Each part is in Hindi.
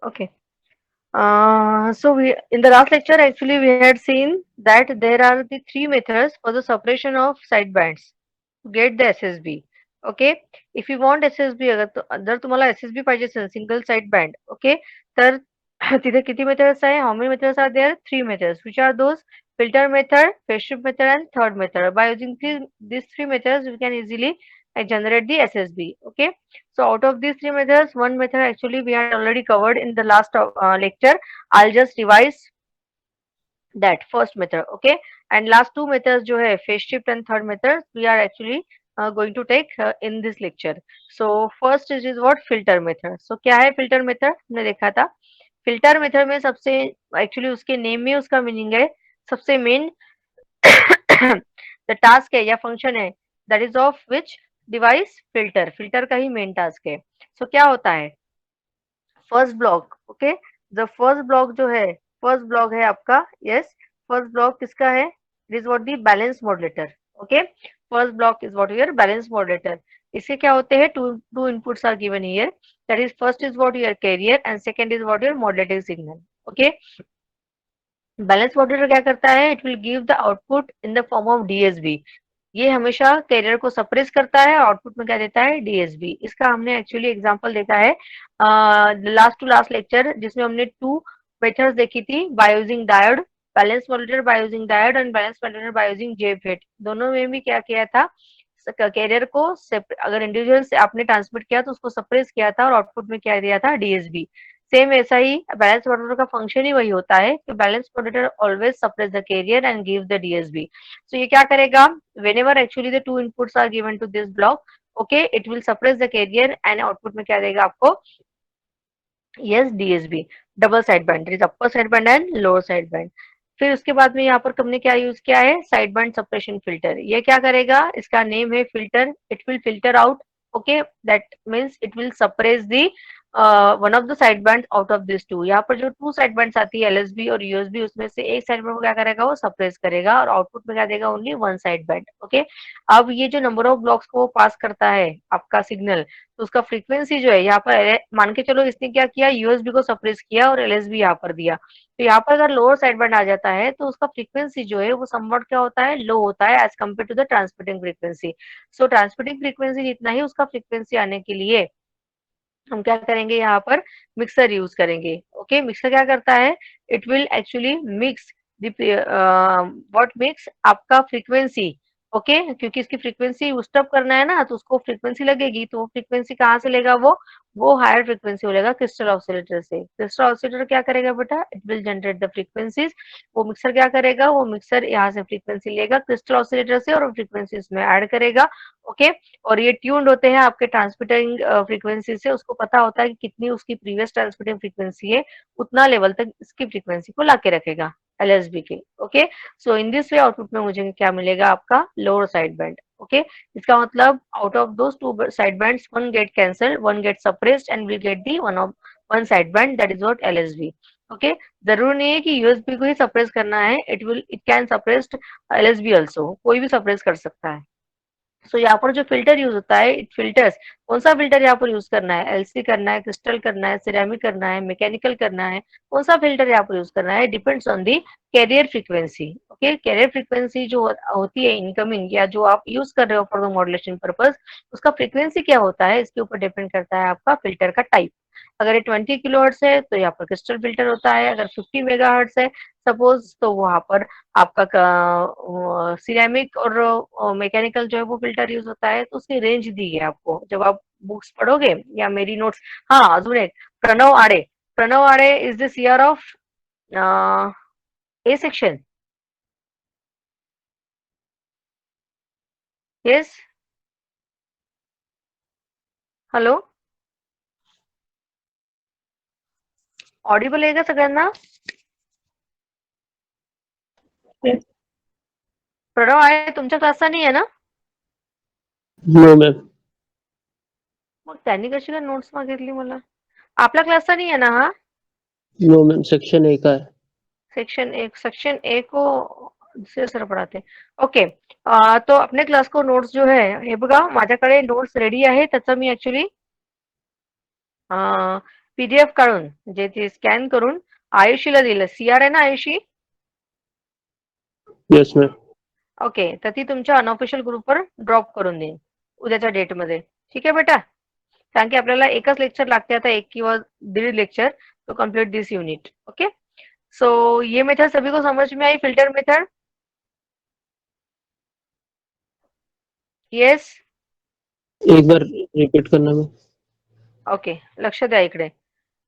Okay. So we in the last lecture actually we had seen that there are the three methods for the separation of side bands to get the SSB. Okay. If you want SSB जर तुम्हाला SSB पाहिजे असेल सिंगल साइड बँड ओके तर तिथे किती मेथड्स आहे how many methods are there three methods which are those filter method phase shift method and third method by using these three methods we can easily generate the SSB. Okay. So out of these three methods, one method actually we had already covered in the last lecture. I'll just revise that first method. Okay, and last two methods जो है phase shift and third method we are actually going to take in this lecture. So first is what filter method. So क्या है filter method? हमने देखा था filter method में सबसे actually उसके name में उसका meaning है सबसे main the task है या function है that is of which device filter का ही main task है. So क्या होता है first block okay the first block जो है फर्स्ट ब्लॉक है आपका यस फर्स्ट ब्लॉक किसका है it is what the balance modulator okay first block is what your balance modulator इसके क्या होते हैं two inputs are given here that is first is what your carrier and second is what your modulating signal okay balance modulator क्या करता है it will give the output in the form of DSB ये हमेशा कैरियर को सप्रेस करता है आउटपुट में क्या देता है डीएसबी इसका हमने एक्चुअली एग्जांपल देखा है लास्ट टू लास्ट लेक्चर जिसमें हमने टू मेथड्स देखी थी by using diode balance modulator by using diode and balance modulator by using JFET दोनों में भी क्या किया था कैरियर को अगर इंडिविजुअल से आपने ट्रांसमिट किया तो उसको सप्रेस किया था और आउटपुट में क्या दिया था डीएसबी सेम ऐसा ही बैलेंस मॉडुलेटर का फंक्शन ही वही होता है कि balance modulator always suppress the carrier and give the DSB so ये क्या करेगा whenever actually the two inputs are given to this block okay it will suppress the carrier and output में क्या देगा आपको yes DSB double side band is upper side band and lower side band फिर उसके बाद में यहाँ पर हमने क्या यूज किया है साइड बैंड सप्रेशन फिल्टर ये क्या करेगा इसका नेम है filter it will filter out okay that means it will suppress the one of the side band out of this two यहाँ पर जो टू साइड बैंड्स आती है एलएसबी और यूएसबी उसमें से एक साइड बैंड को क्या करेगा वो सप्रेस करेगा और आउटपुट में क्या देगा only one side band okay अब ये जो नंबर ऑफ ब्लॉक्स को वो पास करता है आपका सिग्नल तो उसका फ्रीक्वेंसी जो है यहाँ पर मान के चलो इसने क्या किया यूएसबी को सप्रेस किया और एलएसबी यहाँ पर दिया तो यहाँ पर अगर लोअर साइड बैंड आ जाता है तो उसका फ्रीक्वेंसी जो है वो समवट क्या होता है लो होता है as compare to the transmitting frequency so transmitting frequency जितना ही उसका फ्रीक्वेंसी आने के लिए हम क्या करेंगे यहाँ पर मिक्सर यूज करेंगे ओके मिक्सर क्या करता है it will actually mix what mix आपका फ्रीक्वेंसी ओके क्योंकि इसकी फ्रीक्वेंसी उस्टअप करना है ना तो उसको फ्रीक्वेंसी लगेगी तो वो फ्रीक्वेंसी कहाँ से लेगा वो हायर फ्रीक्वेंसी हो लेगा क्रिस्टल ऑसिलेटर से क्रिस्टल ऑसिलेटर क्या करेगा बेटा it will generate the frequencies वो मिक्सर क्या करेगा वो मिक्सर यहाँ से फ्रीक्वेंसी लेगा क्रिस्टल ऑसिलेटर से और फ्रीक्वेंसी इसमें ऐड करेगा ओके और ये ट्यून्ड होते हैं आपके ट्रांसमिटिंग फ्रीक्वेंसी से उसको पता होता है कि कितनी उसकी प्रीवियस ट्रांसमिटिंग फ्रीक्वेंसी है उतना लेवल तक इसकी फ्रीक्वेंसी को लाके रखेगा एलएसबी के okay so in this way output में मुझे क्या मिलेगा आपका लोअर साइड बैंड ओके इसका मतलब out of those two side bands one get cancelled one get suppressed and will get the one side band that is what LSB okay जरूरी नहीं है कि यूएसबी को ही सप्रेस करना है it can suppressed LSB also कोई भी सप्रेस कर सकता है सो यहाँ पर जो फिल्टर यूज होता है इट फिल्टर्स कौन सा फिल्टर यहाँ पर यूज करना है एलसी करना है क्रिस्टल करना है सिरेमिक करना है मैकेनिकल करना है कौन सा फिल्टर यहाँ पर यूज करना है depends on the carrier frequency okay carrier frequency जो होती है इनकमिंग या जो आप यूज कर रहे हो फॉर द मॉड्यूलेशन पर्पज उसका फ्रीक्वेंसी क्या होता है इसके ऊपर डिपेंड करता है आपका फिल्टर का टाइप अगर ये 20 किलोहर्ट्ज है तो यहाँ पर क्रिस्टल फिल्टर होता है अगर 50 मेगाहर्ट्ज है सपोज तो वहां पर आपका सिरेमिक और मैकेनिकल जो है वो फिल्टर यूज होता है तो उसकी रेंज दी है आपको जब आप बुक्स पढ़ोगे या मेरी नोट्स हाँ अजून एक प्रणव आड़े is the CR of A section yes hello Audible आहे का सगळ्यांना Yes. प्रणव आहे तुमच्या क्लासचा नाही आहे ना No, ma'am. मग त्यांनी कशी काय नोट्स मागितली मला आपल्या क्लासचा नहीं है ना हाँ No, ma'am. Section A का है. सेक्शन ए को दुसरे सर पढ़ाते ओके तो अपने क्लास को नोट्स जो है हे बघा माझ्याकडे नोट्स रेडी आहे त्याचा मी ऍक्च्युली PDF काढून म्हणजे ते स्कॅन करून आयुषीला दिलं. CR आहे ना आयुषी? Yes ma'am. ओके, तर ती तुमच्या अनऑफिशियल ग्रुपवर ड्रॉप करून देईन उद्याच्या डेटमध्ये. ठीक आहे बेटा? कारण की आपल्याला एकच लेक्चर लागते आता, एक किंवा दीड lecture to complete this unit. Okay, so ये मेथड सभी को समझ में आई, फिल्टर मेथड? येस? एक बार रिपीट करना मैम. ओके, लक्ष द्या इकडे.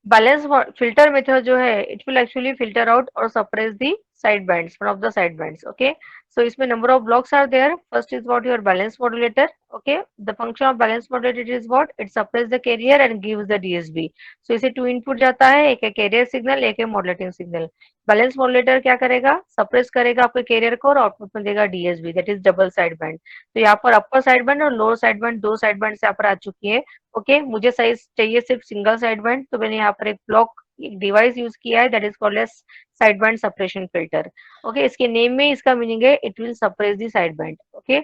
बैलेंस फिल्टर मेथड जो है it will actually filter out और suppress the side bands, one of the side bands. Okay, so इसमें number of blocks are there. First is what your balance modulator. Okay, the function of balance modulator is what it suppress the carrier and gives the DSB. So इसे टू इनपुट जाता है, एक है कैरियर सिग्नल, एक है मॉडुलेटिंग सिग्नल. बैलेंस मॉडुलेटर क्या करेगा, सप्रेस करेगा आपके कैरियर को और आउटपुट में देगा DSB, that is double side band. तो यहाँ पर अपर साइड बैंड और लोअर साइड बैंड, दो साइड बैंड से यहाँ पर आ चुकी है. ओके, मुझे साइज चाहिए सिर्फ सिंगल साइड बैंड, तो मैंने यहाँ पर एक ब्लॉक, एक डिवाइस यूज किया है that is called as side band suppression filter. Okay, इसके नेम में इसका मीनिंग है it will suppress the side band. Okay,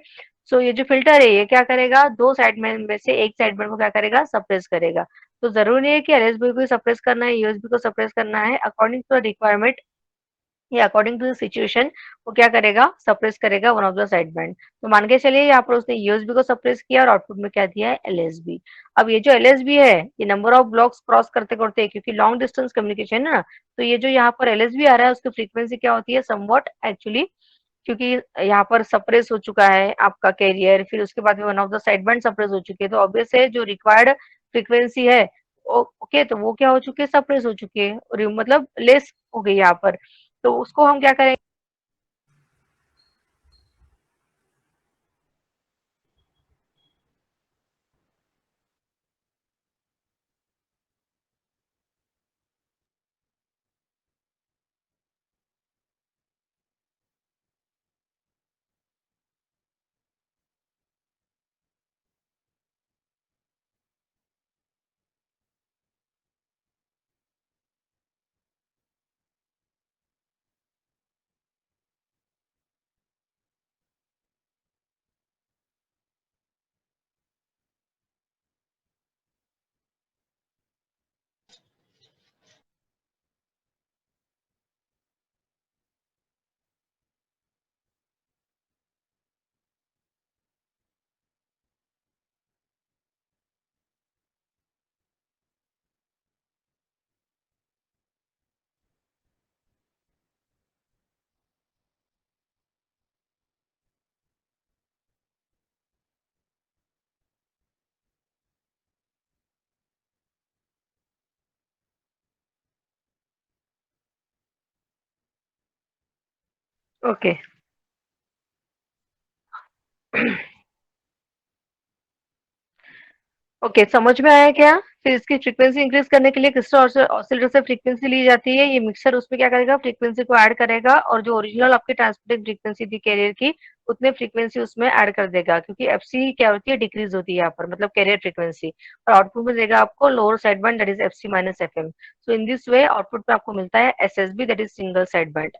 so ये जो फिल्टर है ये क्या करेगा, दो साइड बैंड में से एक साइड बैंड को क्या करेगा, सप्रेस करेगा. तो जरूरी नहीं है कि एलएसबी को सप्रेस करना है, यूएसबी को सप्रेस करना है. अकॉर्डिंग टू रिक्वायरमेंट या अकॉर्डिंग टू द सिचुएशन वो क्या करेगा, सप्रेस करेगा one of the side band. तो मान के चलिए यहाँ पर उसने यूएसबी को सप्रेस किया और आउटपुट में क्या दिया है, एलएसबी. अब ये जो एलएसबी है ये नंबर ऑफ ब्लॉक्स क्रॉस करते करते, क्योंकि लॉन्ग डिस्टेंस कम्युनिकेशन है ना, तो ये जो यहाँ पर एलएसबी आ रहा है उसकी फ्रीक्वेंसी क्या होती है, समवॉट एक्चुअली, क्योंकि यहाँ पर सप्रेस हो चुका है आपका कैरियर, फिर उसके बाद में one of the side band suppress हो चुकी है, तो ऑब्वियस है जो रिक्वायर्ड फ्रीक्वेंसी है ओके, तो वो क्या हो चुकी है, सप्रेस हो चुकी है, और मतलब लेस हो गई यहाँ पर. तो उसको हम क्या करेंगे, ओके ओके, समझ में आया क्या? फिर इसकी फ्रीक्वेंसी इंक्रीज करने के लिए क्रिस्टल ऑसिलेटर से फ्रीक्वेंसी ली जाती है, ये मिक्सर उसमें क्या करेगा, फ्रीक्वेंसी को ऐड करेगा और जो ओरिजिनल आपकी ट्रांसमिटेड फ्रीक्वेंसी थी कैरियर की उतने फ्रीक्वेंसी उसमें ऐड कर देगा, क्योंकि एफसी क्या होती है, डिक्रीज होती है यहाँ पर, मतलब कैरियर फ्रीक्वेंसी, और आउटपुट में देगा आपको lower side band that is FC minus FM. So in this way output में आपको मिलता है SSB that is single side band.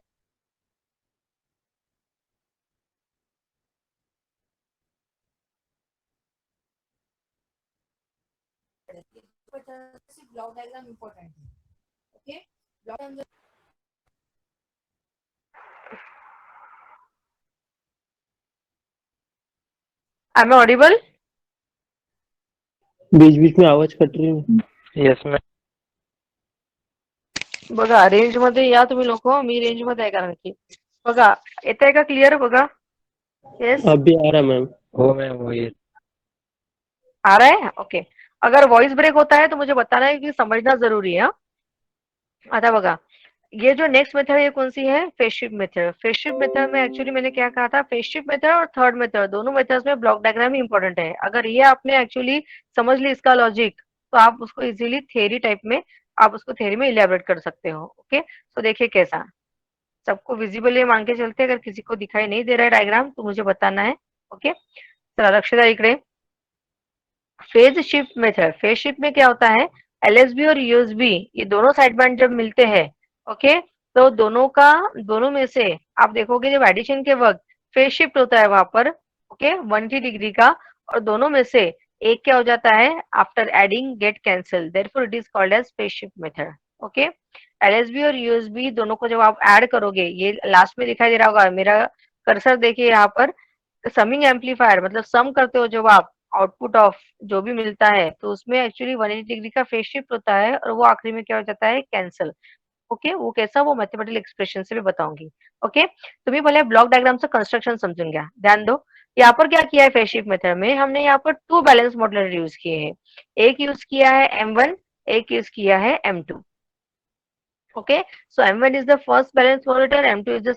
Block diagram important है. Okay, block I am audible? बीच बीच में आवाज कट रही है. Yes ma'am. बघा रेंज मध्ये या तुम्ही लोक, मी रेंज मध्ये आहे कारण की. बघा येत आहे का क्लिअर? बघा, येस अब भी आ रहा मैम. हो मैम वही. आ रहा है. ओके, अगर वॉइस ब्रेक होता है तो मुझे बताना है, कि समझना जरूरी है. आता बघा, ये जो नेक्स्ट मेथड ये कौन सी है, phase shift method. Phase shift method में एक्चुअली मैंने क्या कहा था, फेज शिफ्ट मेथड और थर्ड मेथड दोनों मेथड्स में ब्लॉक डायग्राम ही इंपॉर्टेंट है. अगर ये आपने एक्चुअली समझ ली इसका लॉजिक, तो आप उसको इजीली थ्योरी टाइप में, आप उसको थ्योरी में इलेबोरेट कर सकते हो. ओके, तो देखिए कैसा, सबको विजिबल ये मान के चलते, अगर किसी को दिखाई नहीं दे रहा है डायग्राम तो मुझे बताना है. ओके, चला लक्ष द्या इकडे. Phase shift method, phase shift में क्या होता है, एलएसबी और यूएसबी ये दोनों साइड बैंड जब मिलते हैं, ओके, तो दोनों में से आप देखोगे जब एडिशन के वक्त फेज शिफ्ट होता है वहां पर, ओके, 180 डिग्री का, और दोनों में से एक क्या हो जाता है, after adding get cancel, therefore it is called as phase shift method. Okay, LSB और यूएसबी दोनों को जब आप ऐड करोगे, ये लास्ट में दिखाई दे रहा होगा, मेरा कर्सर देखिए यहाँ पर, समिंग एम्पलीफायर मतलब सम करते हो जब आप आउटपुट ऑफ जो भी मिलता है, तो उसमें एक्चुअली 180 डिग्री का फेज शिफ्ट होता है और वो आखिरी में क्या हो जाता है, कैंसिल। ओके, वो कैसा, वो मैथमेटिकल एक्सप्रेशन से भी बताऊंगी। ओके, तुम्ही पहले ब्लॉक डायग्राम से कंस्ट्रक्शन समझून घ्या, ध्यान दो। यहाँ पर क्या किया है, फेज शिफ्ट मेथड में हमने यहाँ पर 2 बैलेंस मॉडुलेटर यूज किए हैं। एक यूज किया है M1, एक यूज किया है M2। okay, so M1 is the first balance modulator, M2 is the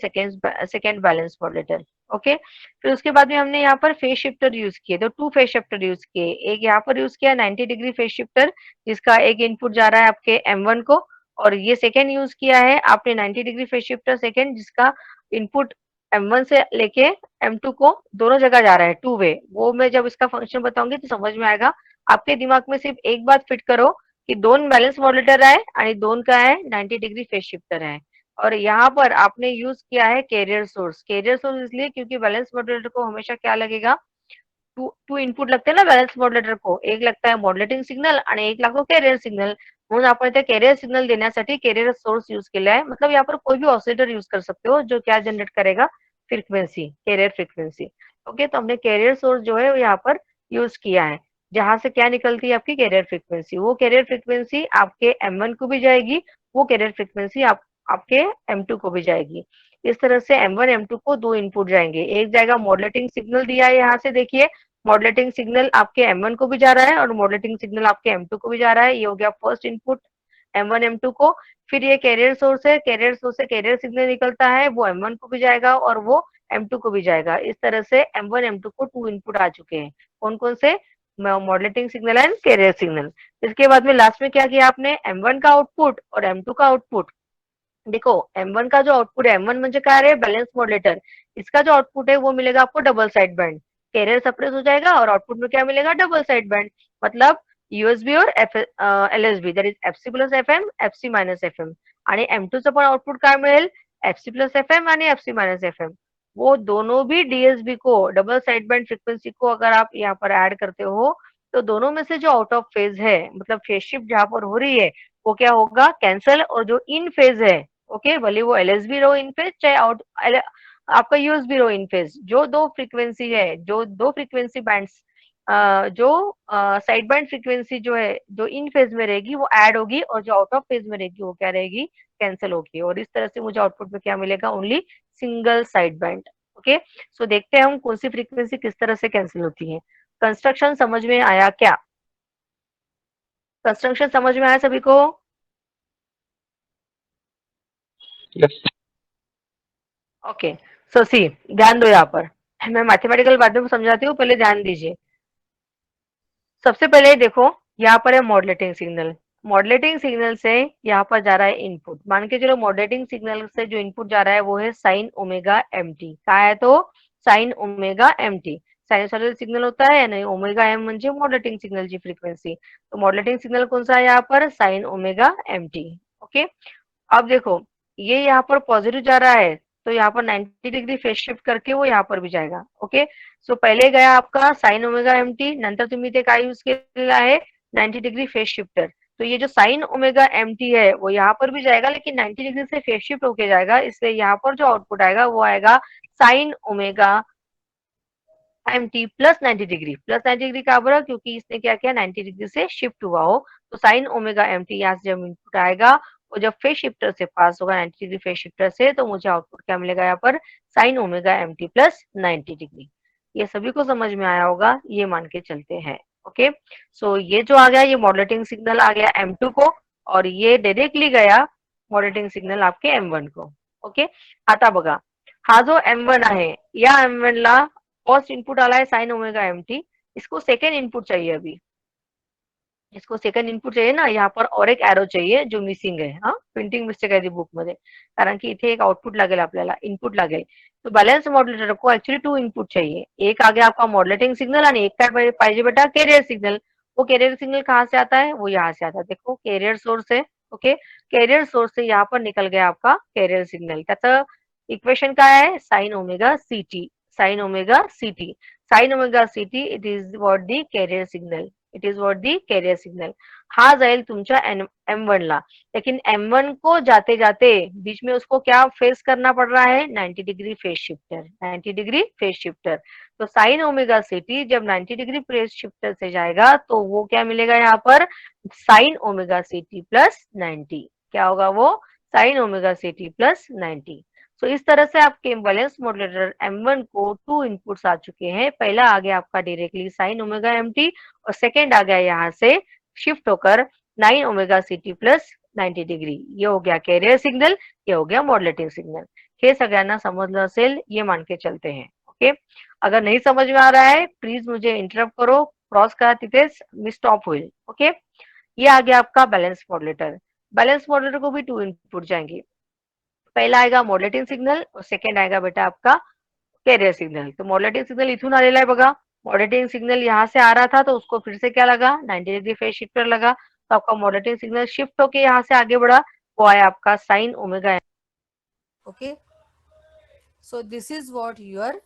second balance modulator। okay, फिर उसके बाद में हमने यहाँ पर फेज शिफ्टर यूज किए, तो 2 फेज शिफ्टर यूज किए। एक यहाँ पर यूज किया 90 डिग्री फेज शिफ्टर, जिसका एक इनपुट जा रहा है आपके M1 को, और ये सेकेंड यूज किया है आपने 90 डिग्री फेज शिफ्टर सेकेंड, जिसका इनपुट M1 से लेके M2 को दोनों जगह जा रहा है, 2 वे। वो मैं जब इसका फंक्शन बताऊंगी तो समझ में आएगा। आपके दिमाग में सिर्फ एक बात फिट करो कि 2 बॅलन्स मॉड्युलेटर आहे आणि 2 काय आहे, 90 डिग्री फेज शिफ्टर है। और यहाँ पर आपने यूज किया है कैरियर सोर्स। कैरियर सोर्स इसलिए क्योंकि बैलेंस मॉड्युलेटर को हमेशा क्या लगेगा, टू इनपुट लगते हैं ना बैलेंस मॉड्युलेटर को, एक लगता है मॉड्युलेटिंग सिग्नल आणि एक लागतो कॅरियर सिग्नल, म्हणून आपण ते कॅरियर सिग्नल देण्यासाठी कॅरियर सोर्स यूज केला है। मतलब यहाँ पर कोई भी ऑसिलेटर यूज कर सकते हो जो क्या जनरेट करेगा, फ्रीक्वेंसी, कैरियर फ्रीक्वेंसी। ओके, तो हमने कैरियर सोर्स जो है यहाँ पर यूज किया है, जहां से क्या निकलती है आपकी कैरियर फ्रीक्वेंसी, वो कैरियर फ्रीक्वेंसी आपके M1 को भी जाएगी, वो कैरियर फ्रीक्वेंसी आपके M2 को भी जाएगी। इस तरह से M1 M2 को 2 इनपुट जाएंगे, एक जाएगा मॉड्युलेटिंग सिग्नल दिया है, यहाँ से देखिए मॉड्युलेटिंग सिग्नल आपके M1 को भी जा रहा है और मॉड्युलेटिंग सिग्नल आपके M2 को भी जा रहा है। ये हो गया फर्स्ट इनपुट M1 M2 को। फिर ये कैरियर सोर्स है, कैरियर सोर्स से कैरियर सिग्नल निकलता है, वो M1 को भी जाएगा और वो M2 को भी जाएगा। इस तरह से M1 M2 को 2 इनपुट आ चुके हैं। कौन कौन से, modulating signal and carrier signal. इसके बाद में लास्ट में क्या किया आपने, M1 का आउटपुट और M2 का आउटपुट। देखो M1 का जो आउटपुट है, M1 म्हणजे काय रे, बैलेंस मॉड्युलेटर, इसका जो आउटपुट है वो मिलेगा आपको double side band, carrier suppress हो जाएगा और आउटपुट में क्या मिलेगा, डबल साइड बैंड। मतलब यूएसबी और LSB, that is FC plus FM, FC minus FM. आणि M2 चं पण आउटपुट काय मिळेल, एफसी प्लस एफएम आणि एफसी मायनस एफएम। वो दोनों भी डीएसबी को, डबल साइड बैंड फ्रीक्वेंसी को अगर आप यहाँ पर ऐड करते हो, तो दोनों में से जो आउट ऑफ फेज है, मतलब फेज शिफ्ट जहां पर हो रही है, वो क्या होगा, कैंसल। और जो इन फेज है, ओके, भले वो एलएसबी रो इन फेज चाहे आउट आपका यूएसबी रो इन फेज, जो दो फ्रीक्वेंसी है, जो दो फ्रीक्वेंसी बैंड्स, जो साइड बैंड फ्रीक्वेंसी जो है, जो इन फेज में रहेगी वो ऐड होगी, और जो आउट ऑफ फेज में रहेगी वो क्या रहेगी, कैंसिल होगी। और इस तरह से मुझे आउटपुट में क्या मिलेगा, only single side band. Okay, so देखते हैं हम कौन सी फ्रीक्वेंसी किस तरह से कैंसिल होती है। कंस्ट्रक्शन समझ में आया क्या, कंस्ट्रक्शन समझ में आया सभी को? यस। ओके, सो सी, ध्यान दो यहाँ पर, मैं मैथमेटिकल बातों को समझाती हूँ, पहले ध्यान दीजिए। सबसे पहले देखो, यहाँ पर है मॉड्युलेटिंग सिग्नल। मॉड्युलेटिंग सिग्नल से यहाँ पर जा रहा है इनपुट, मान के चलो मॉड्युलेटिंग सिग्नल से जो इनपुट जा रहा है वो है साइन ओमेगा एम टी। क्या है, तो sine omega M T, sinusoidal signal होता है, नहीं ओमेगा एम म्हणजे मॉड्युलेटिंग सिग्नलची फ्रीक्वेंसी, तो मॉड्युलेटिंग सिग्नल कौन सा है यहाँ पर, sine omega M T. Okay, अब देखो ये यहाँ पर पॉजिटिव जा रहा है, तो यहाँ पर 90 डिग्री फेज शिफ्ट करके वो यहाँ पर भी जाएगा। ओके, सो पहिले गया आपका साइन ओमेगा एम टी, नंतर तुम्ही ते काय यूज केलेलं आहे, 90 डिग्री फेज शिफ्टर। तो ये जो साइन ओमेगा एम टी है वो यहाँ पर भी जाएगा, लेकिन 90 डिग्री से फेज शिफ्ट होके जाएगा, इसलिए यहाँ पर जो आउटपुट आएगा वो आएगा sine omega M T plus 90 degree. Plus 90 degree का बड़ा, क्योंकि इसने क्या किया, 90 डिग्री से शिफ्ट हुआ हो, तो साइन ओमेगा एम टी यहाँ से जब इनपुट आएगा, वो जब फेज शिफ्टर से पास होगा 90 डिग्री फेज शिफ्टर से, तो मुझे आउटपुट क्या मिलेगा यहाँ पर, sine omega M T plus 90 degree. ये सभी को समझ में आया होगा, ये मान के चलते हैं। ओके, सो ये जो आ गया, ये मॉड्युलेटिंग सिग्नल आ गया M2 को, और ये डायरेक्टली गया मॉड्युलेटिंग सिग्नल आपके M1 को। ओके, आता बघा, हा जो M1 आहे, या M1 ला फर्स्ट इनपुट आला है साइन ओमेगा एम टी, इसको सेकेंड इनपुट चाहिए अभी, इसको सेकंड इनपुट चाहिए ना, यहाँ पर और एक एरो चाहिए जो मिसिंग आहे, हा प्रिंटिंग मिस्टेक आहे ती बुक मध्ये, कारण की इथे एक आउटपुट लागेल आपल्याला, इनपुट लागेल। तो बैलेंस मॉड्युलेटर को एक्चुअली 2 इनपुट चाहिए, एक आ गया आपका मॉड्युलेटिंग सिग्नल आणि एक काय पाहिजे बेटा, कैरियर सिग्नल। वो कैरियर सिग्नल कहाँ से आता है, वो यहाँ से आता है, देखो कैरियर सोर्स है। ओके, कैरियर सोर्स से यहाँ पर निकल गया आपका कैरियर सिग्नल, त्याचं इक्वेशन काय आहे, sine omega C T, sine omega C T. Sine omega CT it is what the carrier signal, it is what the carrier signal. हा जाईल तुमच्या M1 ला. लेकिन M1 को जाते जाते बीच में उसको क्या फेस करना पड़ रहा है, 90 degree phase shifter, 90 degree phase shifter. तो साइन ओमेगा सीटी जब 90 डिग्री फेज शिफ्टर से जाएगा तो वो क्या मिलेगा यहाँ पर, साइन ओमेगा सीटी प्लस 90. क्या होगा वो, साइन ओमेगा सीटी प्लस 90. सो इस तरह से आपके बैलेंस मॉड्यूलेटर M1 को 2 इनपुट्स आ चुके हैं. पहला आ गया आपका डायरेक्टली साइन ओमेगा MT और सेकेंड आ गया यहाँ से शिफ्ट होकर 9 ओमेगा सीटी प्लस 90 डिग्री. ये हो गया कॅरियर सिग्नल, ये हो गया मॉड्युलेटिंग सिग्नल. हे सगळ्यांना समजलं असेल ये मान के चलते हैं. ओके, अगर नहीं समझ में आ रहा है प्लीज मुझे इंटरप्ट करो, क्रॉस करा तिथेच मी स्टॉप होईल. ओके, ये आ गया आपका बैलेंस मॉड्युलेटर. बैलेंस मॉड्युलेटर को भी 2 इनपुट जाएंगे. पहला आएगा मॉड्युलेटिंग सिग्नल और सेकंड आएगा बेटा आपका कॅरियर सिग्नल. तो मॉड्युलेटिंग सिग्नल इथून आलेला आहे बघा. मॉड्युलेटिंग सिग्नल यहाँ से आ रहा था तो उसको फिर से क्या लगा, 90 डिग्री फेज शिफ्टर लगा. तो आपका मॉड्युलेटिंग सिग्नल शिफ्ट होके यहाँ से आगे बढ़ा, वो आया आपका sine omega. Okay, so this is what your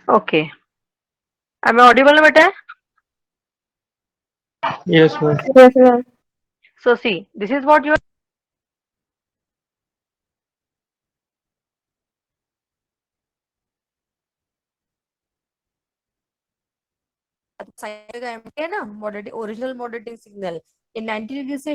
okay. am I audible ना बेटा? Yes, ma'am. Yes, ma'am. So see, this is what your है ना, मॉडरेटिंग ओरिजिनल मॉडरेटिंग सिग्नल ये 90 डिग्री से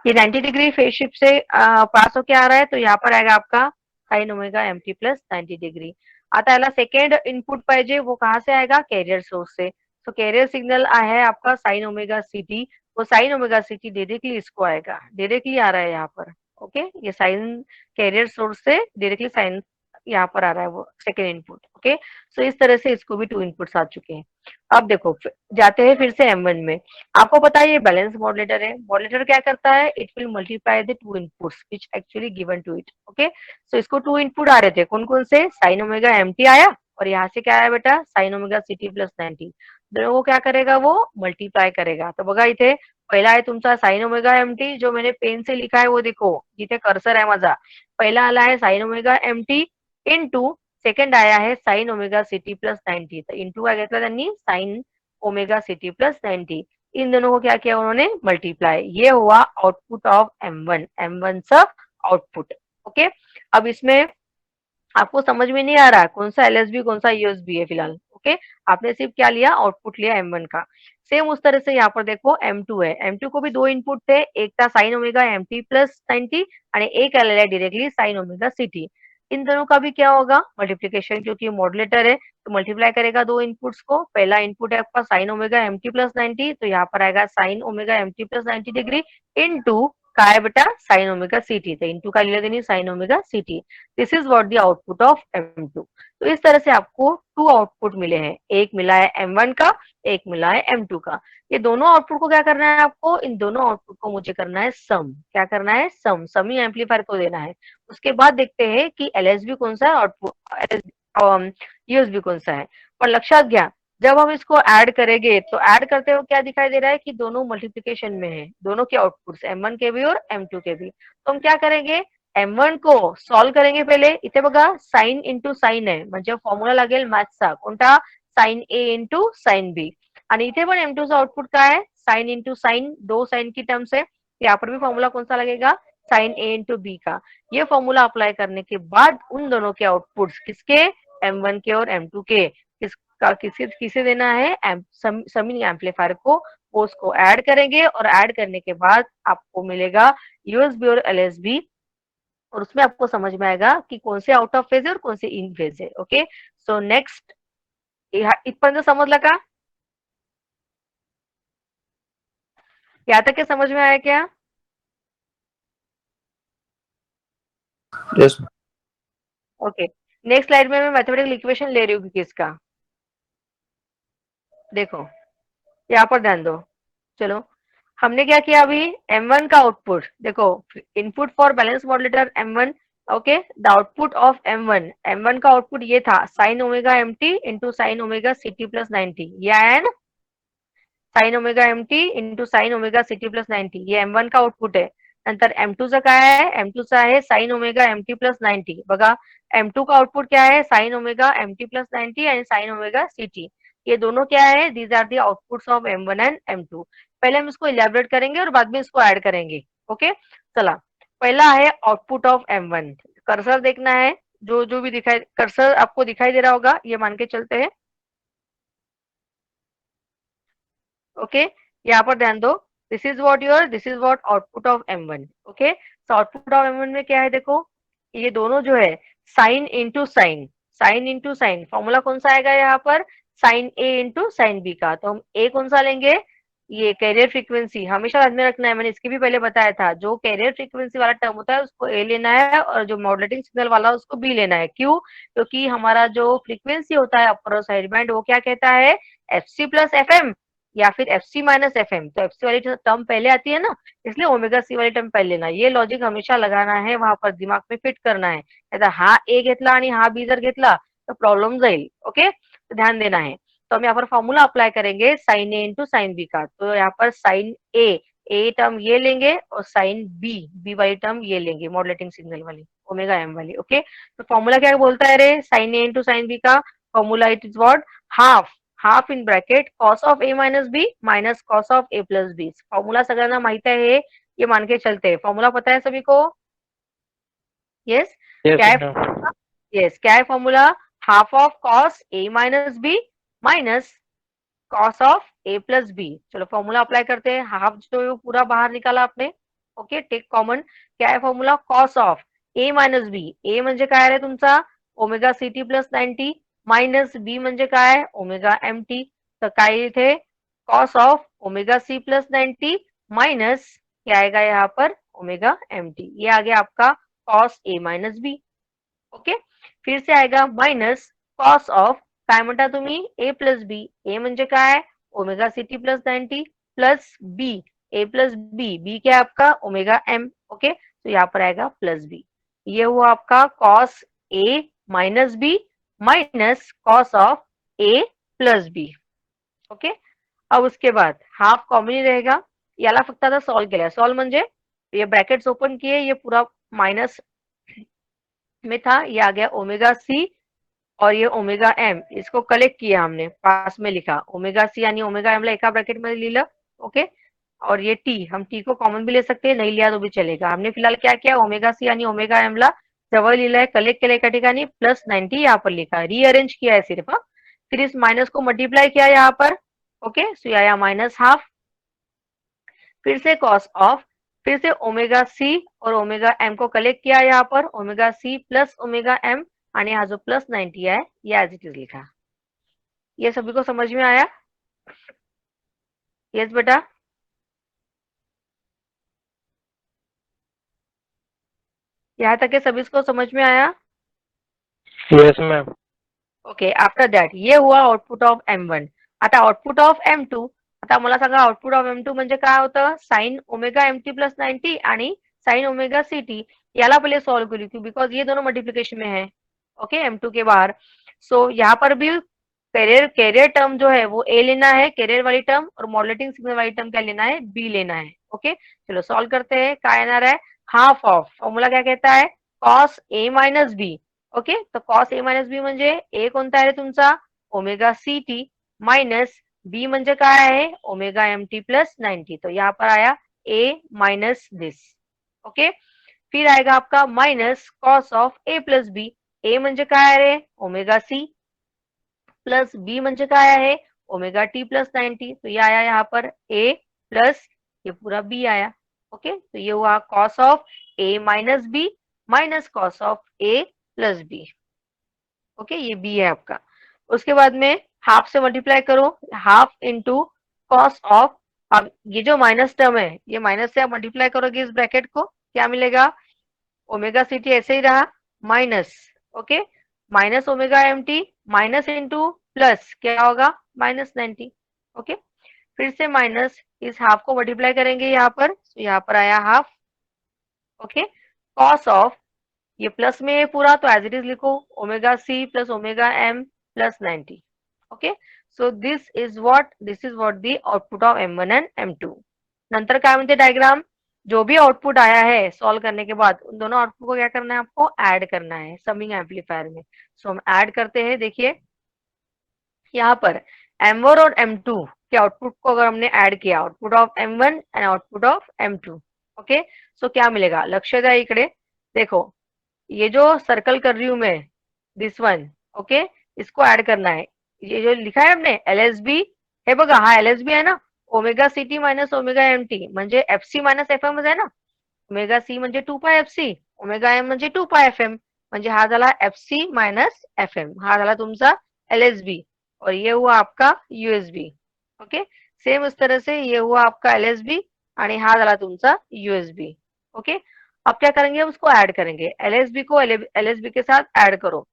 ये 90 डिग्री फेज शिफ्ट से पास होके आ रहा है. तो यहाँ पर आएगा आपका sign omega MT plus 90 degree. आता याला सेकंड इनपुट पाहिजे, वो कहाँ से आएगा, कैरियर सोर्स से. तो कैरियर सिग्नल है आपका साइन ओमेगा CT. वो साइन ओमेगा CT डायरेक्टली इसको आएगा, डायरेक्टली आ रहा है यहाँ पर. ओके, ये साइन कैरियर सोर्स से डायरेक्टली साइन यहाँ पर आ रहा है वो सेकेंड इनपुट. ओके, सो इस तरह से इसको भी 2 इनपुट्स आ चुके हैं. अब देखो जाते हैं फिर से M1 में. आपको पता है ये बैलेंस मॉड्युलेटर है. मॉड्युलेटर क्या करता है, it will multiply the 2 inputs which actually given to it. Okay, so इसको 2 इनपुट आ रहे थे, कौन कौन से, साइन ओमेगा MT आया और यहाँ से क्या आया बेटा, साइन ओमेगा CT प्लस 90. दोनों को क्या करेगा, वो मल्टीप्लाई करेगा. तो बघा इथे पहिला आहे तुमचा साइन ओमेगा MT, जो मैंने पेन से लिखा है वो देखो, जिथे कर्सर आहे माझा. पहिला आला है sine omega MT into second आया है साइन ओमेगा CT प्लस 90. तर इंटू काय घेतला त्यांनी, साइन ओमेगा CT प्लस 90. इन दोनों को क्या किया उन्होंने, मल्टीप्लाई. ये हुआ आउटपुट ऑफ M1, M1 सा आउटपुट. ओके, अब इसमें आपको समझ में नहीं आ रहा कौन सा LSB कौन सा USB है फिलहाल. ओके, आपने सिर्फ क्या लिया, आउटपुट लिया M1 का. सेम उस तरह से यहाँ पर देखो M2 है. M2 को भी 2 इनपुट थे, एक था साइन ओमेगा MT प्लस 90 आणि एक आलेला है डायरेक्टली साइन ओमेगा CT. इन दोनों का भी क्या होगा, मल्टीप्लीकेशन, क्योंकि मॉड्युलेटर है तो मल्टीप्लाई करेगा 2 इनपुट्स को. पहला इनपुट है आपका साइन ओमेगा MT प्लस 90, तो यहाँ पर आएगा sine omega MT plus 90 degree into काय है बेटा, साइन ओमेगा CT. तो इनटू का लिया देनी sign omega CT. This is what the output of M2. तो इस तरह से आपको 2 आउटपुट मिले हैं, एक मिला है M1 का, एक मिला है M2 का. ये दोनों आउटपुट को क्या करना है आपको, इन दोनों आउटपुट को मुझे करना है सम. क्या करना है, सम, समी एम्पलीफायर को देना है. उसके बाद देखते हैं कि LSB कौन सा है, आउटपुट USB कौन सा है. और लक्षात घ्या, जब हम इसको ऐड करेंगे तो ऐड करते हुए क्या दिखाई दे रहा है कि दोनों मल्टीप्लिकेशन में है, दोनों के आउटपुट्स M1 के भी और M2 के भी. तो हम क्या करेंगे, M1 को सॉल्व करेंगे पहिले. इथे बघा साइन इंटू साइन आहे, म्हणजे फॉर्म्युला लागेल मॅथ्सचा कोणता, sine A into sine B. आणि इथे पण M2 चा आउटपुट काय है, साइन इंटू साइन, 2 साइन की टर्म्स है. यहाँ पर भी फॉर्मूला कौन सा लगेगा, साइन A इंटू B का. ये फॉर्मूला अप्लाई करने के बाद उन दोनों के आउटपुट्स किसके, M1 के और M2 के, किसका किसे किसे देना है, समी एम्पलीफायर को वो उसको ऐड करेंगे और ऐड करने के बाद आपको मिलेगा यूएसबी और एलएसबी, और उसमें आपको समझ में आएगा कि कौन से आउट ऑफ फेज है और कौन से इन फेज है. ओके, सो नेक्स्ट, इथपर्यंत समजलं का? यहाँ तक के समझ में आया क्या? Yes. ओके, नेक्स्ट स्लाइड में मैं मैथमेटिकल इक्वेशन ले रही हूँ किसका, देखो यहाँ पर ध्यान दो. चलो, हमने क्या किया अभी, M1 का आउटपुट देखो, input for balance modulator M1. Okay, the output of M1 का आउटपुट ये था sine omega MT into sine omega CT plus 90, या एन sine omega MT into sine omega CT plus 90, ये M1 का आउटपुट आहे. नंतर M2 चा काय आहे, M2 चा आहे साइन ओमेगा MT प्लस 90. बघा, M2 का आउटपुट क्या है, sine omega MT plus 90 and sine omega CT. ये दोनों क्या है, these are the outputs of M1 and M2. पहले हम इसको इलेबोरेट करेंगे और बाद में इसको ऐड करेंगे. ओके, चला, पहला है आउटपुट ऑफ M1. कर्सर देखना है, जो जो भी दिखाई, कर्सर आपको दिखाई दे रहा होगा, ये मान के चलते हैं. ओके, यहाँ पर ध्यान दो, this is what output of M1. Okay, तो आउटपुट ऑफ M1 में क्या है, देखो ये दोनों जो है sine into sign, sign into sign, formula कौन सा आएगा यहाँ पर, sign A into sine B का. तो हम ए कौन सा लेंगे, ये कैरियर फ्रीक्वेंसी, हमेशा ध्यान में रखना है, मैंने इसके भी पहले बताया था, जो कैरियर फ्रीक्वेंसी वाला टर्म होता है उसको ए लेना है और जो मॉडुलेटिंग सिग्नल वाला उसको बी लेना है. क्यों? क्योंकि हमारा जो फ्रीक्वेंसी होता है अपर और साइड बैंड, वो क्या कहता है, एफसी प्लस एफएम या फिर एफसी माइनस एफएम. तो एफसी वाली टर्म पहले आती है ना, इसलिए ओमेगा सी वाली टर्म पहले लेना. ये लॉजिक हमेशा लगाना है, वहां पर दिमाग में फिट करना है. आता हा ए घेतला आणि हा बी जर घेतला तर प्रॉब्लेम जाईल. ओके, तो ध्यान देना है. तो हम यहाँ पर फॉर्मूला अप्लाई करेंगे sign A into sine B का. तो यहाँ पर साइन ए टर्म ये लेंगे और साइन बी वाली टर्म ये लेंगे, मॉडुलेटिंग सिग्नल वाली, ओमेगा एम वाली. ओके, तो फॉर्मूला क्या बोलता है रे, sine A into sine B का formula it is what, half in bracket cos of A minus B minus cos of A plus B. Formula सगळ्यांना माहित है, ये मान के चलते हैं. फॉर्मूला पता है सभी को? यस, Yes, क्या है ma'am. फॉर्मूला? यस, क्या है formula, half of cos A minus B minus cos of A plus B. चलो फॉर्मूला अप्लाई करते हैं, हाफ जो है वो पूरा बाहर निकाला आपने. Okay, take common. क्या है formula, cos of A minus B, A म्हणजे काय रे तुमचा ओमेगा सीटी प्लस 90 माइनस बी म्हणजे काय ओमेगा एम टी. तर काय इथे cos of omega C plus 90 minus क्या आएगा यहाँ पर ओमेगा एम टी. ये आ गया आपका cos A minus B. Okay, फिर से आएगा माइनस कॉस ऑफ काय म्हणता तुम्ही ए प्लस बी, ए म्हणजे काय omega C T plus 90 plus B, A plus B क्या है आपका ओमेगा एम. ओके, तो यहाँ पर आएगा प्लस बी. ये हुआ आपका cos A minus B minus cos of A plus B. Okay, अब उसके बाद हाफ कॉमन ही रहेगा, याला फक्त आता सॉल्व केला. सॉल्व म्हणजे ये ब्रैकेट्स ओपन किए, ये पूरा माइनस में था, ये आ गया ओमेगा सी और ये ओमेगा एम, इसको कलेक्ट किया हमने, पास में लिखा ओमेगा सी आणि ओमेगा एम ला एका ब्रॅकेट मध्ये लिहिलं. ओके, और ये टी, हम टी को कॉमन भी ले सकते हैं, नहीं लिया तो भी चलेगा. हमने फिलहाल क्या किया, ओमेगा सी आणि ओमेगा एम ला जवळ लिहिलंय, कलेक्ट केलं एका ठिकाणी, प्लस 90 यहाँ पर लिखा, रीअरेंज किया है सिर्फ. फिर इस माइनस को मल्टीप्लाई किया यहाँ पर. ओके, सो आया माइनस हाफ, फिर से कॉस ऑफ, फिर से ओमेगा सी और ओमेगा एम को कलेक्ट किया यहाँ पर, omega C plus omega M, आणि हा जो प्लस 90 है ये एज इट इज लिखा. ये सभी को समझ में आया? यस बेटा, यहाँ तक के सभी को समझ में आया? Yes, ma'am. Okay, after that ये हुआ आउटपुट ऑफ M1. आता आउटपुट ऑफ M2, आता मला सांगा आउटपुट ऑफ M2 म्हणजे काय होतं, साइन ओमेगा MT प्लस 90 आणि साइन ओमेगा CT. याला पहले सॉल्व करू बिकॉज ये दोनों मल्टीप्लीकेशन में है. ओके, M2 के बाहर. सो यहाँ पर भी कैरियर टर्म जो है वो ए लेना है, कैरियर वाली टर्म, और मॉडुलेटिंग सिग्नल वाली टर्म क्या लेना है, बी लेना है. ओके, चलो सॉल्व करते हैं. काय येणार है, हाफ ऑफ, फॉर्मूला क्या कहता है, cos A minus B. Okay, तो कॉस ए माइनस बी म्हणजे ए कोणता आहे तुमचा omega C T minus B म्हणजे काय आहे ओमेगा एम टी प्लस 90. तो यहाँ पर आया ए माइनस दिस. ओके, फिर आएगा आपका minus cos of A plus B. A म्हणजे काय आहे रे ओमेगा सी प्लस बी म्हणजे काय आहे ओमेगा टी प्लस 90, तो ये आया यहाँ पर ए प्लस ये पूरा बी आया। ओके, तो ये हुआ cos of A minus B minus cos of A plus B. Okay, ये बी है आपका। उसके बाद में हाफ से मल्टीप्लाई करो, हाफ इंटू कॉस ऑफ, अब ये जो माइनस टर्म है ये माइनस से आप मल्टीप्लाई करोगे इस ब्रैकेट को, क्या मिलेगा, ओमेगा सी टी ऐसे ही रहा minus, okay, minus omega M T minus into plus क्या होगा माइनस 90। ओके, फिर से माइनस इस हाफ को मल्टीप्लाई करेंगे यहाँ पर, तो यहाँ पर आया हाफ। ओके, कॉस ऑफ ये प्लस में है पूरा तो एज इट इज लिखो omega C plus omega M plus 90। Okay, so this is what the output of M1 and M2। नंतर काय म्हणते डायग्राम, जो भी आउटपुट आया है सॉल्व करने के बाद उन दोनों आउटपुट को क्या करना है, आपको ऐड करना है समिंग एम्पलीफायर में। सो हम ऐड करते हैं, देखिए यहाँ पर M1 और M2 के आउटपुट को अगर हमने ऐड किया, output of M1 and output of M2, okay, so क्या मिलेगा, लक्ष्य द्या इकडे, देखो ये जो सर्कल कर रही हूं मैं, दिस वन, ओके, इसको ऐड करना है। ये जो लिखा है हमने LSB, हे बघा हा LSB आहे ना, omega C T minus omega M T म्हणजे FC मायनस एफ एम आहे ना, ओमेगा सी म्हणजे 2 पाय FC, ओमेगा एम म्हणजे 2 पाय FM, म्हणजे हा झाला FC मायनस FM, हा झाला तुमचा LSB, और ये हुआ आपका USB। ओके, सेम इस तरह से ये हुआ आपका LSB आणि हा झाला तुमचा USB। ओके, अब क्या करेंगे, हम उसको ऐड करेंगे, LSB को LSB के साथ ऐड करो।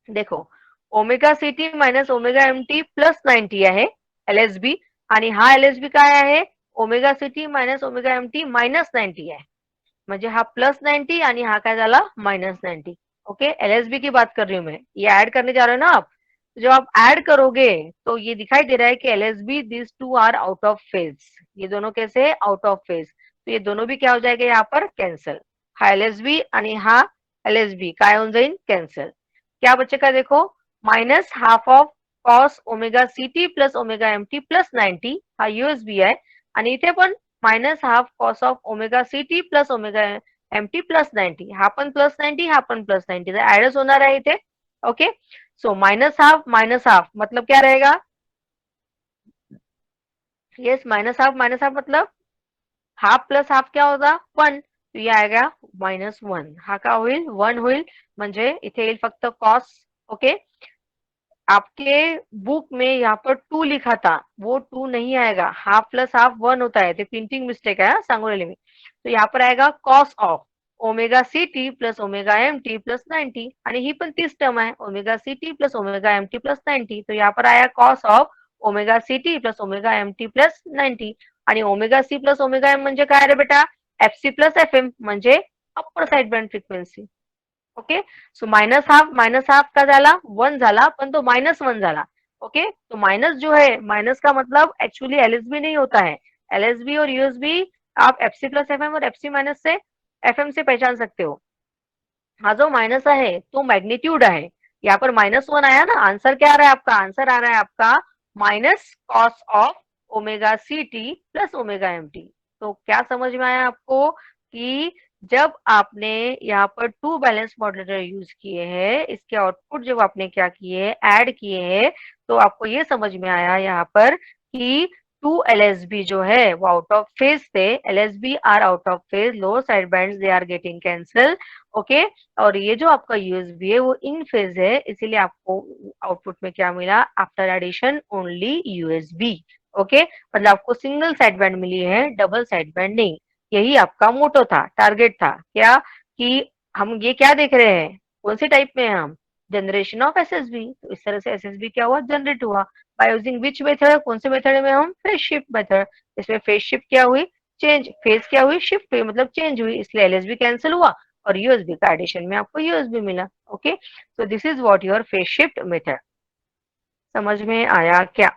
देखो omega C T minus omega M T plus 90 आहे LSB आणि हा LSB काय आहे, omega C T minus omega M T minus 90 आहे, म्हणजे हा प्लस 90 आणि हा काय झाला माइनस 90। ओके, LSB की बात कर रही हूँ मैं, ये ऐड करने जा रहे हो ना आप, जब आप ऐड करोगे तो ये दिखाई दे रहा है कि LSB this two are out of phase, ये दोनों कैसे आउट ऑफ फेज, तो ये दोनों भी क्या हो जाएगा यहाँ पर कैंसल, हा LSB आणि हा LSB काय होऊन जाईल कैंसल, क्या बचेगा देखो minus half of cos omega C T plus omega M T plus 90 हा USB आहे आणि इथे पण minus half cos of omega C T plus omega M T plus 90, हा पण प्लस 90 हा पण प्लस 90 ऍडच होणार आहे इथे। ओके, सो माइनस हाफ मतलब क्या रहेगा, यस माइनस हाफ मतलब हाफ प्लस हाफ क्या होगा 1, तो ये आएगा -1, हा का होईल 1 होईल, म्हणजे इथे येईल फक्त कॉस। ओके, आपके बुक में यहाँ पर 2 लिखा था, वो 2 नहीं आएगा, हाफ प्लस हाफ 1 होता है, तो प्रिंटिंग मिस्टेक है सांगोलेली में, तो यहाँ पर आएगा cos of omega C T plus omega M T plus 90 आणि ही पण तीच टर्म आहे omega C T plus omega M T plus 90, तो यहाँ पर आया cos of omega C T plus omega M T plus 90 आणि omega C plus omega M म्हणजे काय रे बेटा, F C plus F M म्हणजे upper side band frequency. Okay, so minus half का झाला 1 झाला, पण तो -1 झाला। ओके, तो माइनस जो है, माइनस का मतलब एक्चुअली LSB नहीं होता है, LSB और USB आप FC प्लस एफ एम और FC माइनस से FM से पहचान सकते हो। हा जो माइनस आहे तो मैग्नीट्यूड आहे, यहाँ पर -1 आया ना, आंसर क्या आ रहा है आपका, आंसर आ रहा है आपका minus cos of omega C T plus omega M T. तो क्या समझ में आया आपको कि जब आपने यहाँ पर 2 बैलेंस मॉड्यूलेटर यूज किए हैं, इसके आउटपुट जब आपने क्या किए ऐड किए हैं, तो आपको ये समझ में आया यहाँ पर कि 2 LSB जो है वो आउट ऑफ फेज थे, LSB are out of phase, lower side bands they are getting cancel. Okay, और ये जो आपका USB है वो इन फेज है, इसीलिए आपको आउटपुट में क्या मिला, after addition only USB। Okay, मतलब आपको सिंगल साइड बैंड मिली है, डबल साइड बैंड नहीं। यही आपका मोटो था, टारगेट था क्या, कि हम ये क्या देख रहे हैं, कौन से टाइप में हम, जनरेशन ऑफ SSB, तो इस तरह से SSB क्या हुआ, जनरेट हुआ बाय यूजिंग विच मेथड, कौन से मेथड में हम, फेज शिफ्ट मेथड। इसमें फेज शिफ्ट क्या हुई, चेंज, फेज क्या हुई, शिफ्ट हुई मतलब चेंज हुई, इसलिए LSB कैंसिल हुआ और USB का एडिशन में आपको USB मिला। Okay, so this is what your phase shift method, समझ में आया क्या।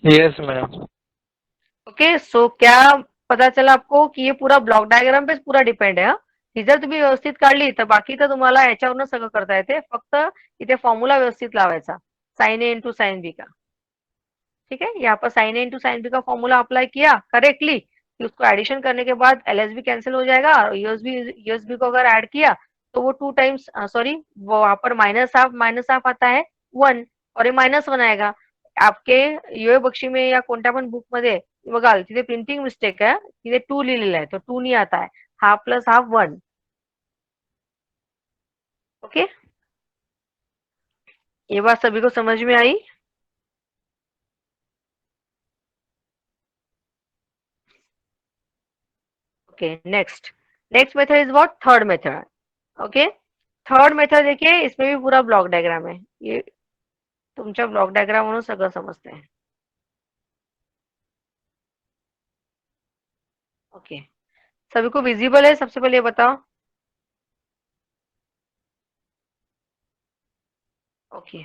Yes ma'am. ओके, सो क्या पता चला आपको की ये पूरा ब्लॉक डायग्राम पेच पूरा डिपेंड आहे। ही जर तुम्ही व्यवस्थित काढली तर बाकी तर तुम्हाला याच्यावरून सगळं करता येते, फक्त इथे फॉर्म्युला व्यवस्थित लावायचा, sign A into sine B का। ठीक है, यहाँ पर sign A into sine B का फॉर्मूला अप्लाई किया करेक्टली, कि उसको एडिशन करने के बाद LSB कैंसिल हो जाएगा और यूएसबी को अगर ऐड किया तो वो 2 टाइम्स, सॉरी वो वहां पर माइनस हाफ आता है, वन और हे -1 आएगा. आपके युए बक्षी में या कोणत्या पण बुकमध्ये बघाल तिथे प्रिंटिंग मिस्टेक आहे, तिथे 2 लिहिलेलं आहे, तो 2 नहीं आता है. Half plus half 1. ओके, ये बात सभी को समझ में आई? Okay, next. Next method is what? Third method. Okay, third method देखिए, इसमें भी पूरा ब्लॉक डायग्राम है. ये तुमच्या ब्लॉक डायग्राम म्हणून सगळं समजते. ओके, सभी को विजिबल है? सबसे पहले ये बताओ. ओके,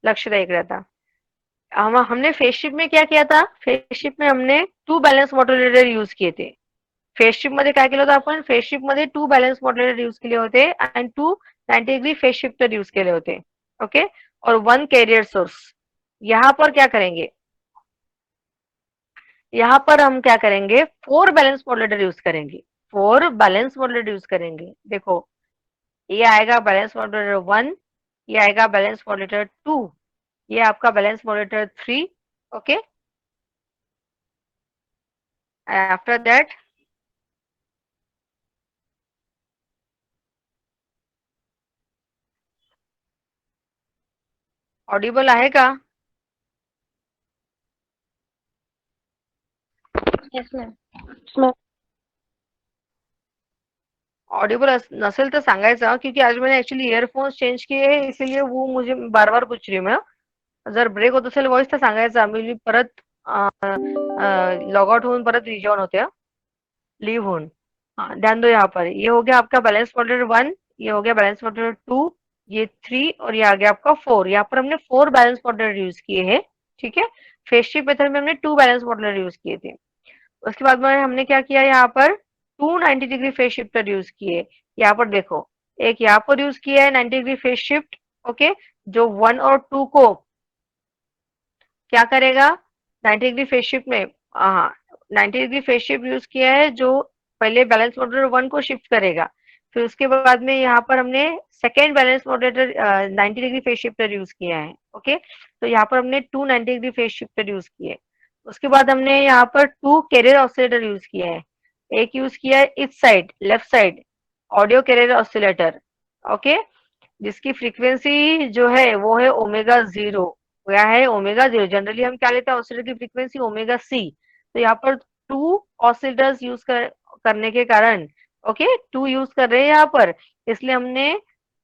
लक्ष्य देख रहा था. हमने फेस शिफ्ट में क्या किया था? फेस शिफ्ट में हमने 2 बॅलन्स मॉड्युलेटर यूज किए थे. फेस शिफ्ट मध्ये काय केलं होतं आपण? फेस शिफ्ट मध्ये 2 बॅलन्स मॉड्युलेटर यूज केले होते आणि 2 90 डिग्री फेस शिफ्टर यूज केले होते. ओके, और 1 कैरियर सोर्स. यहाँ पर क्या करेंगे? यहाँ पर हम क्या करेंगे? 4 बैलेंस मॉड्युलेटर यूज करेंगे. 4 बैलेंस मॉड्युलेटर यूज करेंगे. देखो, ये आएगा बैलेंस मॉड्युलेटर 1, ये आएगा बैलेंस मॉड्युलेटर 2, ये आपका balance modulator 3. Okay, after that Audible आहे का? Yes, ma'am. ऑडिबल नसेल तर सांगायचं, क्योंकि आज मैंने एक्चुअली ईयरफोन्स चेंज किए हैं, इसीलिए वो मुझे बार बार पूछ रही हूँ मैं. जर ब्रेक होत असेल व्हॉइस तर सांगायचा, मी परत लॉग आउट होऊन परत रिजॉइन होते. लीव होन. हाँ, ध्यान दो. यहाँ पर ये हो गया आपका बैलेंस मॉड्यूलर 1, ये हो गया बैलेंस मॉड्यूलर 2, ये 3 और ये आ गया आपका 4. यहाँ पर हमने 4 बैलेंस मॉड्यूलर यूज किए हैं. ठीक है, फेस शिफ्ट मेथड में हमने 2 बैलेंस मॉड्यूलर यूज किए थे. उसके बाद में हमने क्या किया? यहाँ पर 2 90 डिग्री फेस शिफ्टर यूज किए. यहाँ पर देखो, एक यहाँ पर यूज किया है 90 डिग्री फेस शिफ्ट. ओके, जो 1 और 2 को क्या करेगा? 90 डिग्री फेस शिफ्ट में, हाँ, 90 डिग्री फेस शिफ्ट यूज किया है, जो पहले बैलेंस मॉड्यूलर 1 को शिफ्ट करेगा. फिर उसके बाद में यहाँ पर हमने second balance modular 90 degree face shifter use किया है. ओके, तो यहाँ पर हमने 2 90 डिग्री फेस शिफ्टर यूज किए. उसके बाद हमने यहाँ पर 2 कैरियर ऑसिलेटर यूज किया है. एक यूज किया है इस side, left side, audio carrier oscillator. Okay, जिसकी फ्रीक्वेंसी जो है वो है ओमेगा 0. क्या है? ओमेगा 0. जनरली हम क्या लेते हैं ऑसिलेटर की फ्रीक्वेंसी? ओमेगा सी. तो यहाँ पर 2 ऑसिलेटर्स यूज करने के कारण, ओके, 2 यूज कर रहे हैं यहाँ पर, इसलिए हमने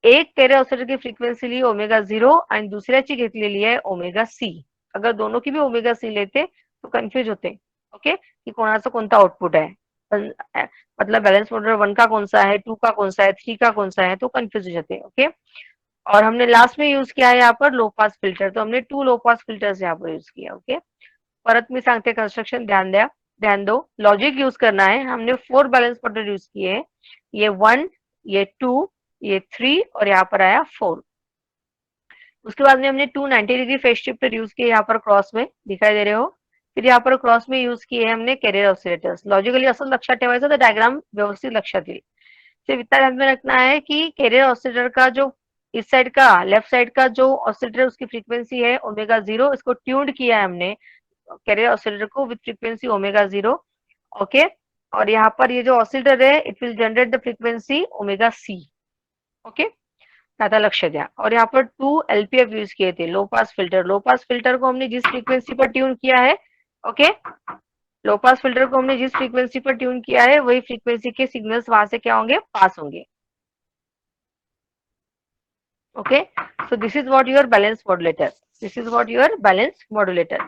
एक कैरियर ऑसिलेटर की फ्रीक्वेंसी ली ओमेगा 0 आणि दुसऱ्याची घेतलेली आहे ओमेगा सी. अगर दोनों की भी ओमेगा सी लेते तो कन्फ्यूज होते. ओके, कि कोणाचं कोणतं आउटपुट आहे. पण मतलब बैलेंस मॉड्यूलर 1 का कौन सा है, 2 का कौन सा है, 3 का कौन सा है, तो कंफ्यूज हो जाते हैं. ओके, और हमने लास्ट में यूज किया है यहाँ पर लो पास फिल्टर, तो हमने 2 लो पास फिल्टर्स यहाँ पर यूज किया. ओके, परत मी सांगते कंस्ट्रक्शन, ध्यान द्या, ध्यान दो. लॉजिक यूज करना है. हमने 4 बैलेंस मॉड्यूलर यूज किए हैं. ये 1, ये 2, ये 3 और यहाँ पर आया 4. उसके बाद में हमने 2 90 डिग्री फेज शिफ्टर यूज किए यहाँ पर क्रॉस में, दिखाई दे रहे हो. फिर यहाँ पर क्रॉस में यूज किए हैं हमने कैरियर ऑसिलेटर्स. लॉजिकली असं लक्षात ठेवायचं, तर डायग्राम व्यवस्थित लक्षात येईल. सिर्फ इतना ध्यान में रखना है कि कैरियर ऑसिलेटर का जो इस साइड का, लेफ्ट साइड का जो ऑसिलेटर, उसकी फ्रीक्वेंसी है ओमेगा 0, इसको ट्यून्ड किया है हमने कैरियर ऑसिलेटर को विथ फ्रीक्वेंसी ओमेगा 0. ओके, और यहाँ पर ये जो ऑसिलेटर है, it will generate the frequency omega C. Okay, ज्यादा लक्ष्य द्या. और यहाँ पर 2 एलपीएफ यूज किए थे, लो पास फिल्टर. लो पास फिल्टर को हमने जिस फ्रीक्वेंसी पर ट्यून किया है, ओके, लो पास फिल्टर को हमने जिस फ्रीक्वेंसी पर ट्यून किया है, वही फ्रीक्वेंसी के सिग्नल्स वहां से क्या होंगे? पास होंगे. Okay, so this is what your balance modulator. This is what your balance modulator.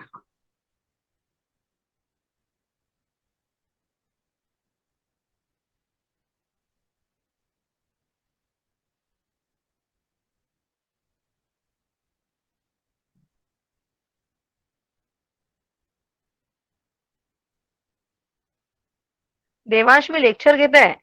Devansh में लेक्चर घेत आहे.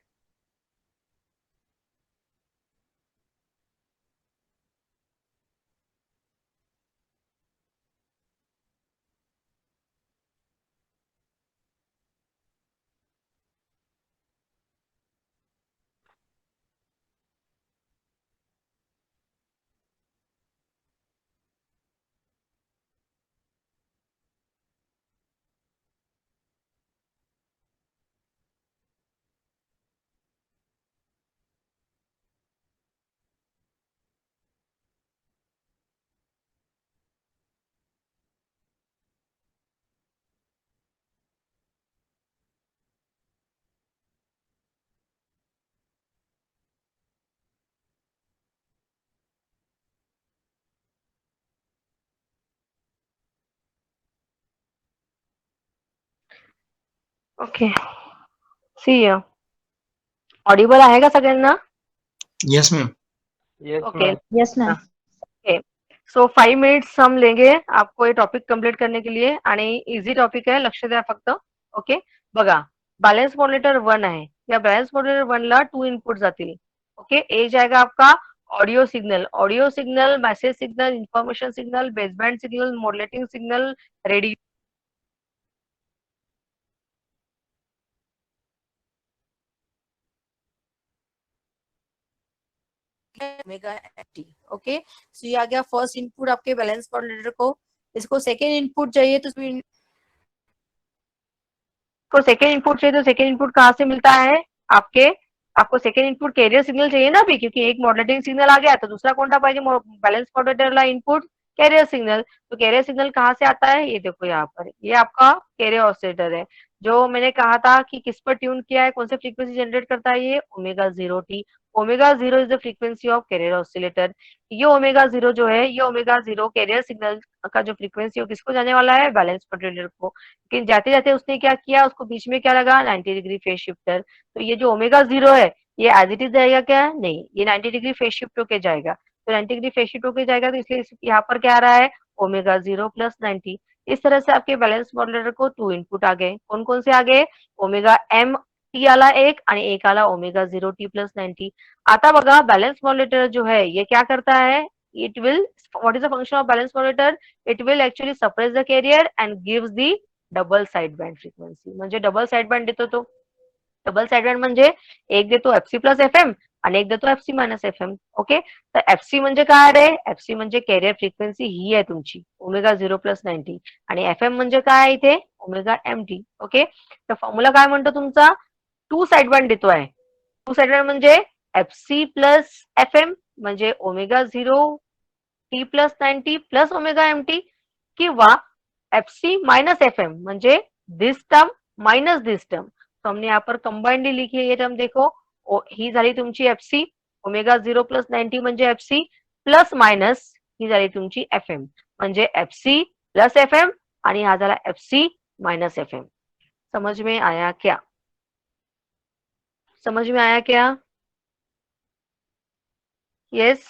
ओके, सी ऑडिबल आहे का सगळ्यांना? Yes, ma'am. Yes, okay ma'am. Yes, ma'am. Okay, so 5 minutes हम लेंगे आपको ये टॉपिक कंप्लीट करने के लिए आणि इझी टॉपिक आहे, लक्ष द्या फक्त. ओके, बघा बॅलन्स मॉनिटर 1 आहे. या बॅलन्स मॉनिटर 1 ला 2 इनपुट जातील. ओके, ए जाएगा आपका audio signal, message signal, information signal, baseband signal, modulating signal, radio omega T. Okay, so ये आ गया फर्स्ट इनपुट आपके बैलेंस मॉड्यूलेटर को. इसको सेकेंड इनपुट चाहिए तो सेकेंड इनपुट चाहिए तो सेकेंड इनपुट कहाँ से मिलता है आपको सेकेंड इनपुट कैरियर सिग्नल चाहिए ना अभी, क्योंकि एक मॉडरेटिंग सिग्नल आ गया तो दूसरा कौन सा पाहिजे बैलेंस मॉडरेटरला इनपुट कैरियर सिग्नल. तो कैरियर सिग्नल कहाँ से आता है, ये देखो यहाँ पर, ये आपका कैरियर ऑसिलेटर है जो मैंने कहा था कि किस पर ट्यून किया है, कौन से फ्रीक्वेंसी जनरेट करता है, ये omega 0 T. Omega 0 is the frequency of carrier oscillator. ये ओमेगा 0 जो है, ये ओमेगा 0 कैरियर सिग्नल का जो फ्रीक्वेंसी है किसको जाने वाला है, बैलेंस मॉडरेटर को. लेकिन जाते जाते उसने क्या किया, उसको बीच में क्या लगा, 90 डिग्री फेज शिफ्टर. तो ये जो ओमेगा 0 है ये एज इट इज जाएगा क्या, नहीं, ये 90 डिग्री फेज शिफ्ट होके जाएगा. तो 90 डिग्री फेज शिफ्ट होके जाएगा तो इसलिए यहाँ पर क्या आ रहा है, ओमेगा 0 प्लस 90. इस तरह से आपके बैलेंस मॉडुलेटर को 2 इनपुट आ गए. कौन कौन से आ गए, ओमेगा एम टी आला एक आणि एक आला ओमेगा 0 टी प्लस 90. आता बघा बैलेंस मॉडुलेटर जो है ये क्या करता है, it will, what is the function of balance modulator, it will actually suppress the carrier and gives the double side band frequency. म्हणजे डबल साइड बँड देतो तो. डबल साइड बँड म्हणजे एक देतो एफसी प्लस एफ एम आणि एक देतो FC minus F M. Okay, तर एफसी म्हणजे काय रे, एफसी म्हणजे कॅरियर फ्रिक्वेन्सी ही आहे तुमची ओमेगा 0 प्लस 90 आणि एफ एम म्हणजे काय इथे ओमेगा एम टी. ओके, तर फॉर्म्युला काय म्हणतो तुमचा, टू साइड बँड देतोय. टू साइड बँड म्हणजे एफसी प्लस एफ एम म्हणजे omega 0 T plus 90 plus omega M T, किंवा एफसी माइनस एफ एम म्हणजे this term minus this term. तो हमने यहाँ पर कंबाइंडली लिखी है ये टर्म देखो, ही झाली तुमची एफसी ओमेगा 0 प्लस 90 म्हणजे एफसी प्लस मायनस ही झाली तुमची एफ एम म्हणजे एफसी प्लस एफ एम आणि हा झाला एफसी माइनस एफ एम. समझ में आया क्या, समझ में आया क्या? यस,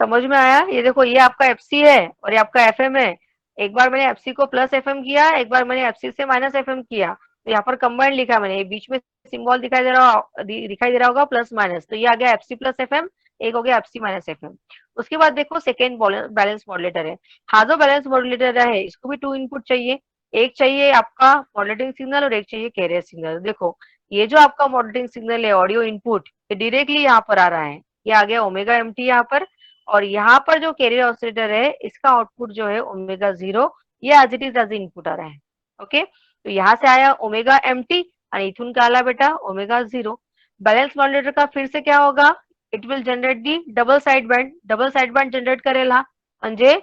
समझ में आया. ये देखो ये आपका एफसी है और ये आपका एफएम है. एक बार मैंने एफसी को प्लस एफएम किया, एक बार मैंने एफसी से माइनस एफएम किया. तो यहाँ पर कंबाइंड लिखा मैंने, बीच में सिंबल दिखाई दे रहा होगा प्लस माइनस, तो ये आ गया एफसी प्लस एफएम, एक हो गया एफसी माइनस एफएम. उसके बाद देखो सेकेंड बैलेंस मॉड्युलेटर है. हा जो बैलेंस मॉड्युलेटर है इसको भी 2 इनपुट चाहिए. एक चाहिए आपका मॉड्युलेटिंग सिग्नल और एक चाहिए कैरियर सिग्नल. देखो ये जो आपका मॉड्युलेटिंग सिग्नल है ऑडियो इनपुट, ये डायरेक्टली यहाँ पर आ रहा है, ये आ गया ओमेगा एमटी यहाँ पर. और यहाँ पर जो कैरियर ऑसिलेटर है इसका आउटपुट जो है ओमेगा 0, ये as it is as input आ रहा है. ओके, तो यहाँ से आया ओमेगा एमटी आणि इथून काय आला बेटा ओमेगा 0. बैलेंस मॉड्युलेटर का फिर से क्या होगा, it will generate the double side band. Double side band generate करेल हा, म्हणजे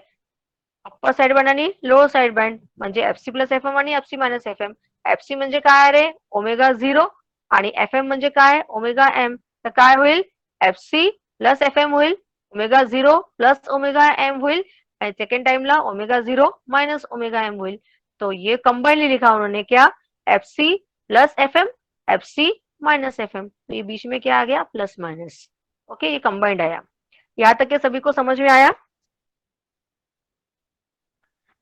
अप्पर साइड बँड आणि लोअर साइड बँड म्हणजे एफसी प्लस एफ एम आणि FC minus F M. FC म्हणजे काय रे ओमेगा 0 आणि एफ एम म्हणजे काय ओमेगा एम. तर काय होईल, एफसी प्लस एफ एम होईल, ओमेगा 0 प्लस ओमेगा एम होईल आणि सेकेंड टाइमला ओमेगा 0 माइनस ओमेगा एम होईल. तो ये कंबाइनली लिखा उन्होंने क्या, FC plus F M, FC minus F M. तो ये बीच में क्या आ गया प्लस माइनस. ओके, ये कंबाइंड आया. यहाँ तक के सभी को समझ में आया,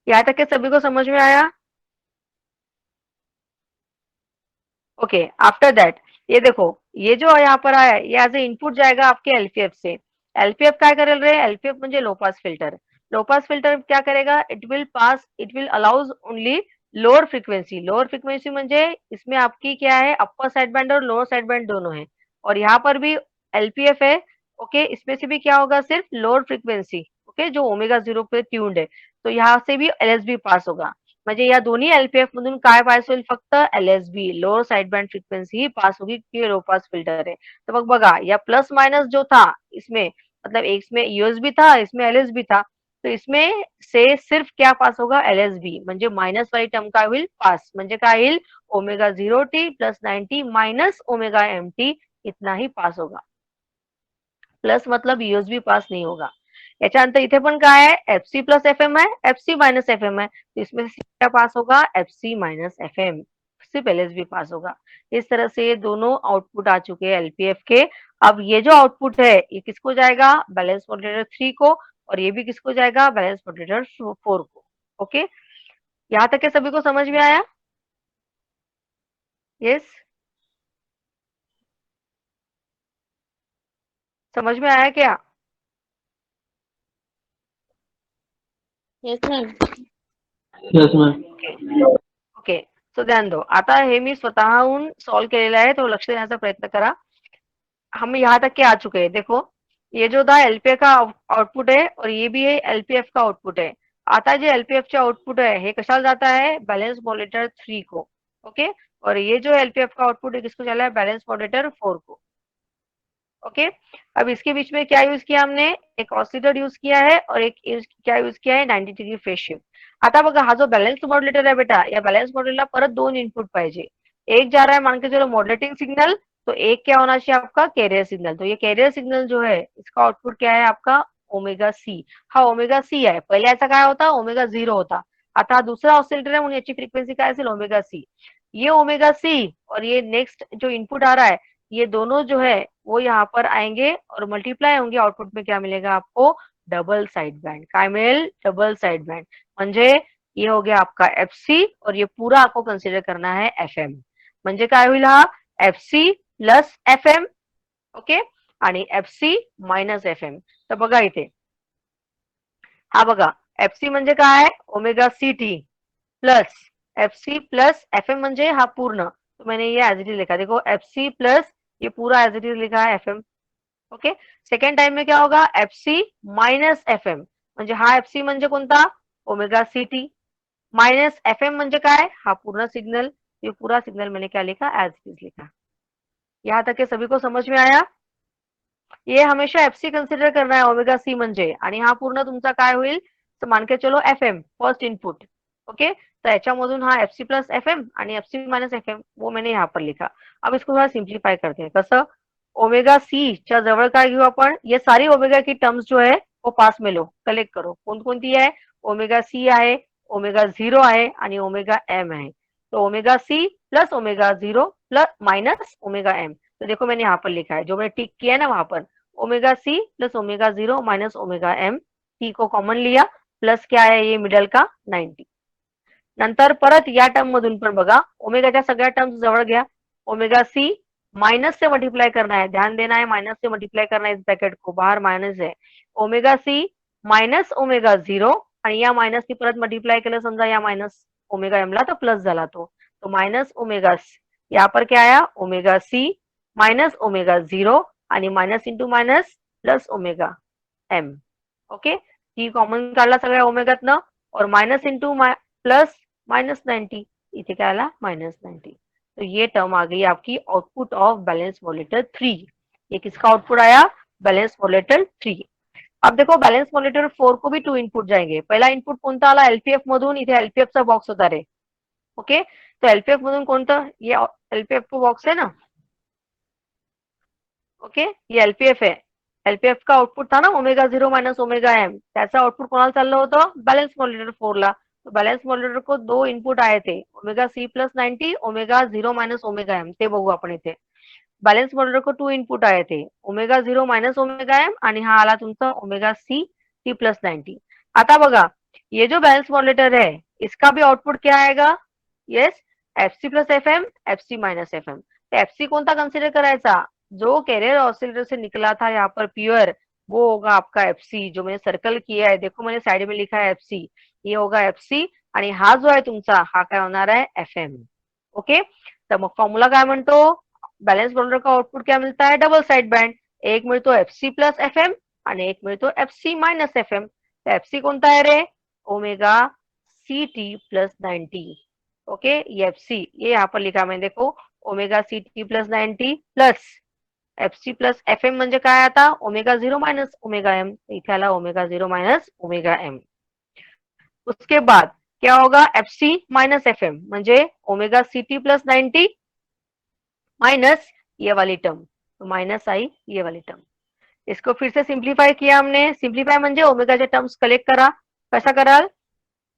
यहाँ तक के सभी को समझ में आया. ओके, आफ्टर दैट ये देखो ये जो यहाँ पर आया ये एज ए इनपुट जाएगा आपके एलपीएफ से. एलपीएफ काय करेल रे, एलपीएफ म्हणजे लो पास फिल्टर. लो पास फिल्टर क्या करेगा, it will allows only lower frequency. Lower frequency म्हणजे इसमें आपकी क्या है, अपर साइड बैंड और लोअर साइड बैंड दोनों है. और यहाँ पर भी एलपीएफ है. ओके, इसमें से भी क्या होगा, सिर्फ लोअर फ्रीक्वेंसी. ओके, जो ओमेगा 0 पे ट्यून्ड है, तो यहाँ से भी एलएसबी पास होगा. म्हणजे या दोन्ही एलपीएफ मधून काय पास होईल, फक्त LSB lower side band frequency ही पास होगी क्योंकि लो पास फिल्टर है. तो मग बघा या प्लस माइनस जो था इसमें, मतलब इसमें यूएसबी था, इसमें एलएसबी था, तो इसमें से सिर्फ क्या पास होगा एलएसबी. म्हणजे माइनस वाली टर्म काय होईल पास, म्हणजे काय येईल omega 0 T plus 90 minus omega M T, इतना ही पास होगा. प्लस मतलब यूएसबी पास नहीं होगा. याच्यानंतर इथे पण काय आहे, एफसी प्लस एफ एम आहे, एफसी माइनस एफ एम है, तो इसमें से क्या पास होगा, एफसी माइनस एफ एम, सिर्फ एल भी पास होगा। इस तरह से ये दोनों आउटपुट आ चुके हैं एलपीएफ के। अब ये जो आउटपुट है ये किसको जाएगा, बैलेंस मॉड्यूलेटर 3 को, और ये भी किसको जाएगा, बैलेंस मॉड्यूलेटर 4 को। ओके, यहाँ तक के सभी को समझ में आया? यस, समझ में आया क्या? Yes, ma'am. Yes, ma'am. Okay, सो ध्यान दो, आता हे मी स्वतःहून सॉल्व केलेलं आहे, तो लक्ष देण्याचा प्रयत्न करा। हम यहाँ तक के आ चुके हैं, देखो ये जो था एलपीएफ का आउटपुट है और ये भी है एलपीएफ का आउटपुट है। आता जो एलपीएफ चा आउटपुट है हे कशाला जाता है, बैलेंस मॉड्यूलेटर 3 को। ओके, और ये जो एलपीएफ का आउटपुट है किसको चला है, बैलेंस मॉड्यूलेटर 4 को। ओके, अब इसके बीच में क्या यूज किया हमने, एक ऑसिलेटर यूज किया है और एक क्या यूज किया है, 90 डिग्री फेज शिफ्ट। आता बघा हा जो बॅलन्स मॉड्युलेटर आहे बेटा, या बॅलन्स मॉड्युलेटरला परत दोन इनपुट पाहिजे। एक जा रहा है मान के चलो मॉड्युलेटिंग सिग्नल, तो एक क्या होना चाहिए आपका कैरियर सिग्नल। तो ये कैरियर सिग्नल जो है इसका आउटपुट क्या है आपका, ओमेगा सी। हा ओमेगा सी आहे, पहिले याचा काय होता, ओमेगा 0 होता। आता हा दुसरा ऑसिलेटर आहे म्हणून याची फ्रिक्वेन्सी काय असेल, ओमेगा सी। ये ओमेगा सी और ये नेक्स्ट जो इनपुट आ रहा है, ये दोनों जो है वो यहाँ पर आएंगे और मल्टीप्लाई होंगे, आउटपुट में क्या मिलेगा आपको, डबल साइड बैंड। काय मिळेल, डबल साइड बैंड। म्हणजे ये हो गया आपका एफसी और ये पूरा आपको कंसिडर करना है एफएम। म्हणजे काय होईल हा, एफसी प्लस एफएम, ओके, आणि एफसी मायनस एफएम। तर बघा इथे हा बघा, एफसी म्हणजे काय, omega C T plus FC plus FM म्हणजे हा पूर्ण, तो मैंने ये एज इट इज लिखा, देखो एफसी प्लस ये पूरा एज इट इज लिखा है एफएम। ओके, सेकंड टाइम में क्या होगा, एफसी माइनस एफएम, म्हणजे हा एफसी म्हणजे कोणता, omega C T, minus FM म्हणजे काय, हा पूर्ण सिग्नल। ये पूरा सिग्नल मैंने क्या लिखा, एज इट इज लिखा। यहाँ तक के सभी को समझ में आया? ये हमेशा एफसी कंसिडर करना है, ओमेगा सी म्हणजे, आणि हा पूर्ण तुमचा काय होईल, तर मान के चलो एफएम फर्स्ट इनपुट। ओके, तो याच्यामधून हा एफसी प्लस एफएम आणि एफसी माइनस एफएम वो मैंने यहाँ पर लिखा। अब इसको थोड़ा सिंप्लीफाई करते हैं, कसं, ओमेगा सी च्या जवळ काय घेऊ आपण, ये सारी ओमेगा की टर्म्स जो है वो पास में लो, कलेक्ट करो, कोणकोणती आहे, ओमेगा सी आहे, ओमेगा 0 आहे आणि ओमेगा एम आहे। तो omega C plus omega 0 plus minus omega M, तो देखो मैंने यहाँ पर लिखा है, जो मैंने टिक किया है ना वहां पर, omega C plus omega 0 minus omega M, T को कॉमन लिया, प्लस क्या है ये मिडल का 90। नंतर परत या टर्म मधून पण बघा, ओमेगाच्या सगळ्या टर्म्स जवळ घ्या, ओमेगा सी माइनस से मल्टीप्लाई करना है, ध्यान देना है, माइनस से मल्टीप्लाई करना है, इस ब्रैकेट को बाहर माइनस है, ओमेगा सी माइनस ओमेगा 0 आणि या माइनस नी परत मल्टीप्लाई केलं समजा या माइनस ओमेगा एम ला, तो प्लस झाला तो माइनस ओमेगा, यहाँ पर क्या आया, ओमेगा सी माइनस ओमेगा 0 आणि minus into minus plus omega M. Okay, ही कॉमन काढला सगळ्या ओमेगातनं, और माइनस इंटू प्लस माइनस 90, इथे क्या आला, माइनस 90। तो ये टर्म आ गई आपकी आउटपुट ऑफ बैलेंस मॉड्यूलेटर 3। ये किसका आउटपुट आया, बैलेंस मॉड्यूलेटर 3। अब देखो बैलेंस मॉड्यूलेटर 4 को भी 2 इनपुट जाएंगे। पहला इनपुट कोणता आला, एलपीएफ मधून, इथे एलपीएफ चा बॉक्स होता रे। ओके, तो एलपीएफ मधून कोणतं, ये एलपीएफ का बॉक्स है ना। ओके, ये एलपीएफ है, एलपीएफ का आउटपुट था ना ओमेगा 0 माइनस ओमेगा एम, त्याचं आउटपुट कोणाला चाललं होतं, बैलेंस मॉड्यूलेटर 4 ला। तो बैलेंस मॉड्यूलेटर को 2 इनपुट आए थे, omega C plus 90, omega 0 minus omega M, ते बघू आपण इथे। बैलेंस मॉड्यूलेटर को 2 इनपुट आए थे, ओमेगा 0 माइनस ओमेगा एम आणि हा आला तुमचा ओमेगा सी टी प्लस 90। आता बघा, ये जो बैलेंस मॉड्यूलेटर है इसका भी आउटपुट क्या आएगा, yes, FC plus FM, FC minus FM. तो एफसी कोणता कंसिडर करायचा, जो कैरियर ऑसिलेटर से निकला था यहाँ पर प्योर, वो होगा आपका एफसी, जो मैंने सर्कल किया है, देखो मैंने साइड में लिखा है एफसी, ये होगा एफसी आणि हा जो आहे तुमचा हा काय होणार आहे, एफएम। ओके, तर मग फॉर्म्युला काय म्हणतो, बैलेंस मॉड्यूलेटर का आउटपुट क्या मिलता है, डबल साइड बैंड, एक मिळतो एफसी प्लस एफएम आणि एक मिळतो एफसी माइनस एफएम। तर एफसी कोणता आहे रे, omega C T plus 90। Okay, ये एफसी ये यहाँ पर लिखा मैंने, देखो omega C T plus 90 plus FC plus FM म्हणजे काय आता, ओमेगा 0 माइनस ओमेगा एम, इथे आला ओमेगा 0 माइनस ओमेगा एम। उसके बाद क्या होगा, एफसी माइनस एफएम म्हणजे omega C T plus 90 minus ये वाली टर्म, तो माइनस आई ये वाली टर्म। इसको फिर से सिम्प्लिफाय किया हमने. सिम्प्लिफाय म्हणजे ओमेगाचे टर्म्स कलेक्ट करा. कशा कराल?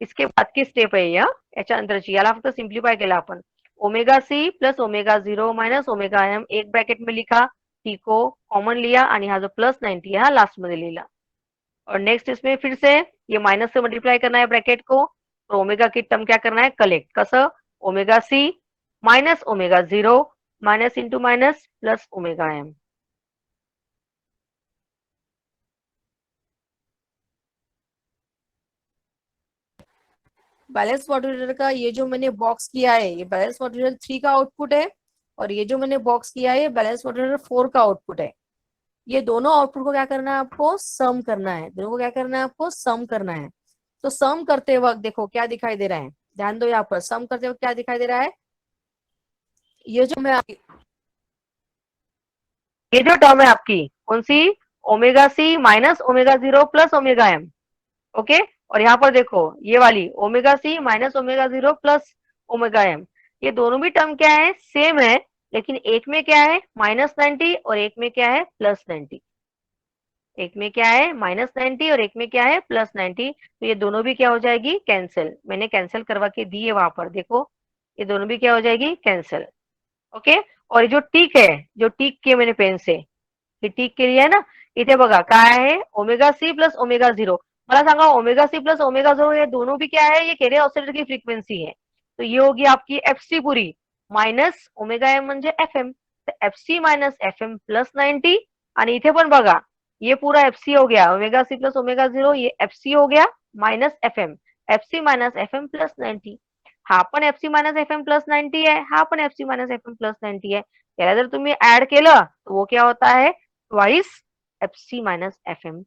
इसके बादची स्टेप आहे या याच्या नंतरची. याला फक्त सिम्प्लिफाय केला आपण. Omega C plus omega 0 minus omega M एक ब्रैकेट में लिखा, टी को कॉमन लिया आणि हा जो प्लस 90 है हा लास्ट मध्ये लिहिला. और नेक्स्ट इसमें फिर से ये माइनस से मल्टीप्लाई करना है ब्रैकेट को, तो ओमेगा की टर्म क्या करना है? कलेक्ट. कसं? Omega C minus omega 0 minus into minus plus omega M. Balance modulator का ये जो मैंने बॉक्स किया है ये बैलेंस मॉड्यूलेटर 3 का आउटपुट है और ये जो मैंने बॉक्स किया है ये बैलेंस मॉड्यूलेटर 4 का आउटपुट है. ये दोनों आउटपुट को क्या करना है? आपको सम करना है. दोनों को क्या करना है? आपको सम करना है. तो सम करते वक्त देखो क्या दिखाई दे रहा है, ध्यान दो. यहाँ पर सम करते वक्त क्या दिखाई दे रहा है? ये जो मैं ये जो टर्म है आपकी कौन सी? Omega C minus omega 0 plus omega M. Okay. और यहाँ पर देखो ये वाली omega C minus omega 0 plus omega M. ये दोनों भी टर्म क्या है? सेम है, लेकिन एक में क्या है? -90 और एक में क्या है? +90. एक में क्या है? -90 और एक में क्या है? +90. तो ये दोनों भी क्या हो जाएगी? कैंसिल. मैंने कैंसिल करवा के दी है वहां पर, देखो ये दोनों भी क्या हो जाएगी? कैंसिल. ओके. और ये जो टिक है, जो टिक किए मैंने पेन से, हे टिक केली आहे ना, इथे बघा काय आहे? Omega C plus omega 0. मला सांगा ओमेगा सी प्लस ओमेगा 0 ये दोनों भी क्या है? ये कैरियर ऑसिलेटर की फ्रीक्वेंसी है. तो ये होगी आपकी एफसी पूरी माइनस ओमेगा एम म्हणजे एफ एम. तो FC minus F M plus 90. आणि इथे पण बघा ये पूरा एफसी हो गया, ओमेगा सी प्लस ओमेगा 0 ये एफसी हो गया माइनस एफ एम प्लस 90. हा पण FC minus F M plus 90 है, हा पण FC minus F M plus 90 है. याला जर तुम्ही ऍड केलं तो वो क्या होता है? Twice FC minus F M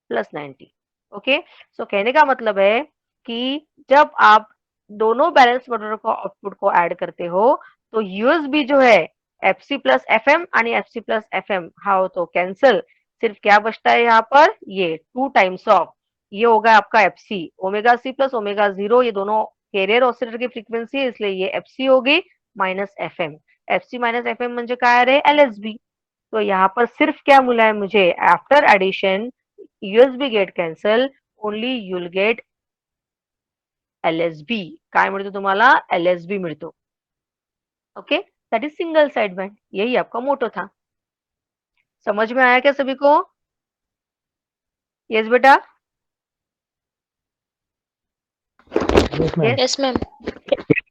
plus 90. Okay. So कहने का मतलब है कि जब आप दोनों बैलेंस मॉड्यूलर को आउटपुट को ऐड करते हो तो यूएसबी जो है एफसी प्लस एफ एम आणि एफसी प्लस एफ एम हा होतो कैंसिल. सिर्फ क्या बचता है यहाँ पर? ये 2 टाइम्स ऑफ ये होगा आपका FC. Omega C plus omega 0 ये दोनों कैरियर ऑसिलेटर की फ्रीक्वेंसी है, इसलिए ये एफसी होगी minus F M. FC minus F M म्हणजे काय रे? एलएसबी. तो यहाँ पर सिर्फ क्या मिला है मुझे? After addition USB get cancel, only you will get LSB. काय मिळतो तुम्हाला? एलएसबी मिळतो. Okay. That is single side band. यही आपका मोटो था. समझ में आया क्या सभी को? यस बेटा. Yes, ma'am.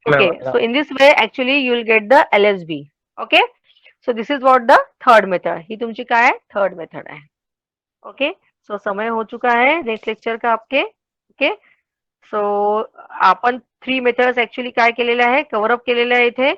Okay, so in this way actually you will get the LSB. Okay, so this is what the third method. ही तुमची काय आहे? थर्ड मेथड आहे. ओके. सो समय हो चुका है नेक्स्ट लेक्चर का आपके. ओके. सो आपण 3 मेथड्स ऍक्च्युअली काय केलेले आहे? कव्हर अप केलेले आहे इथे.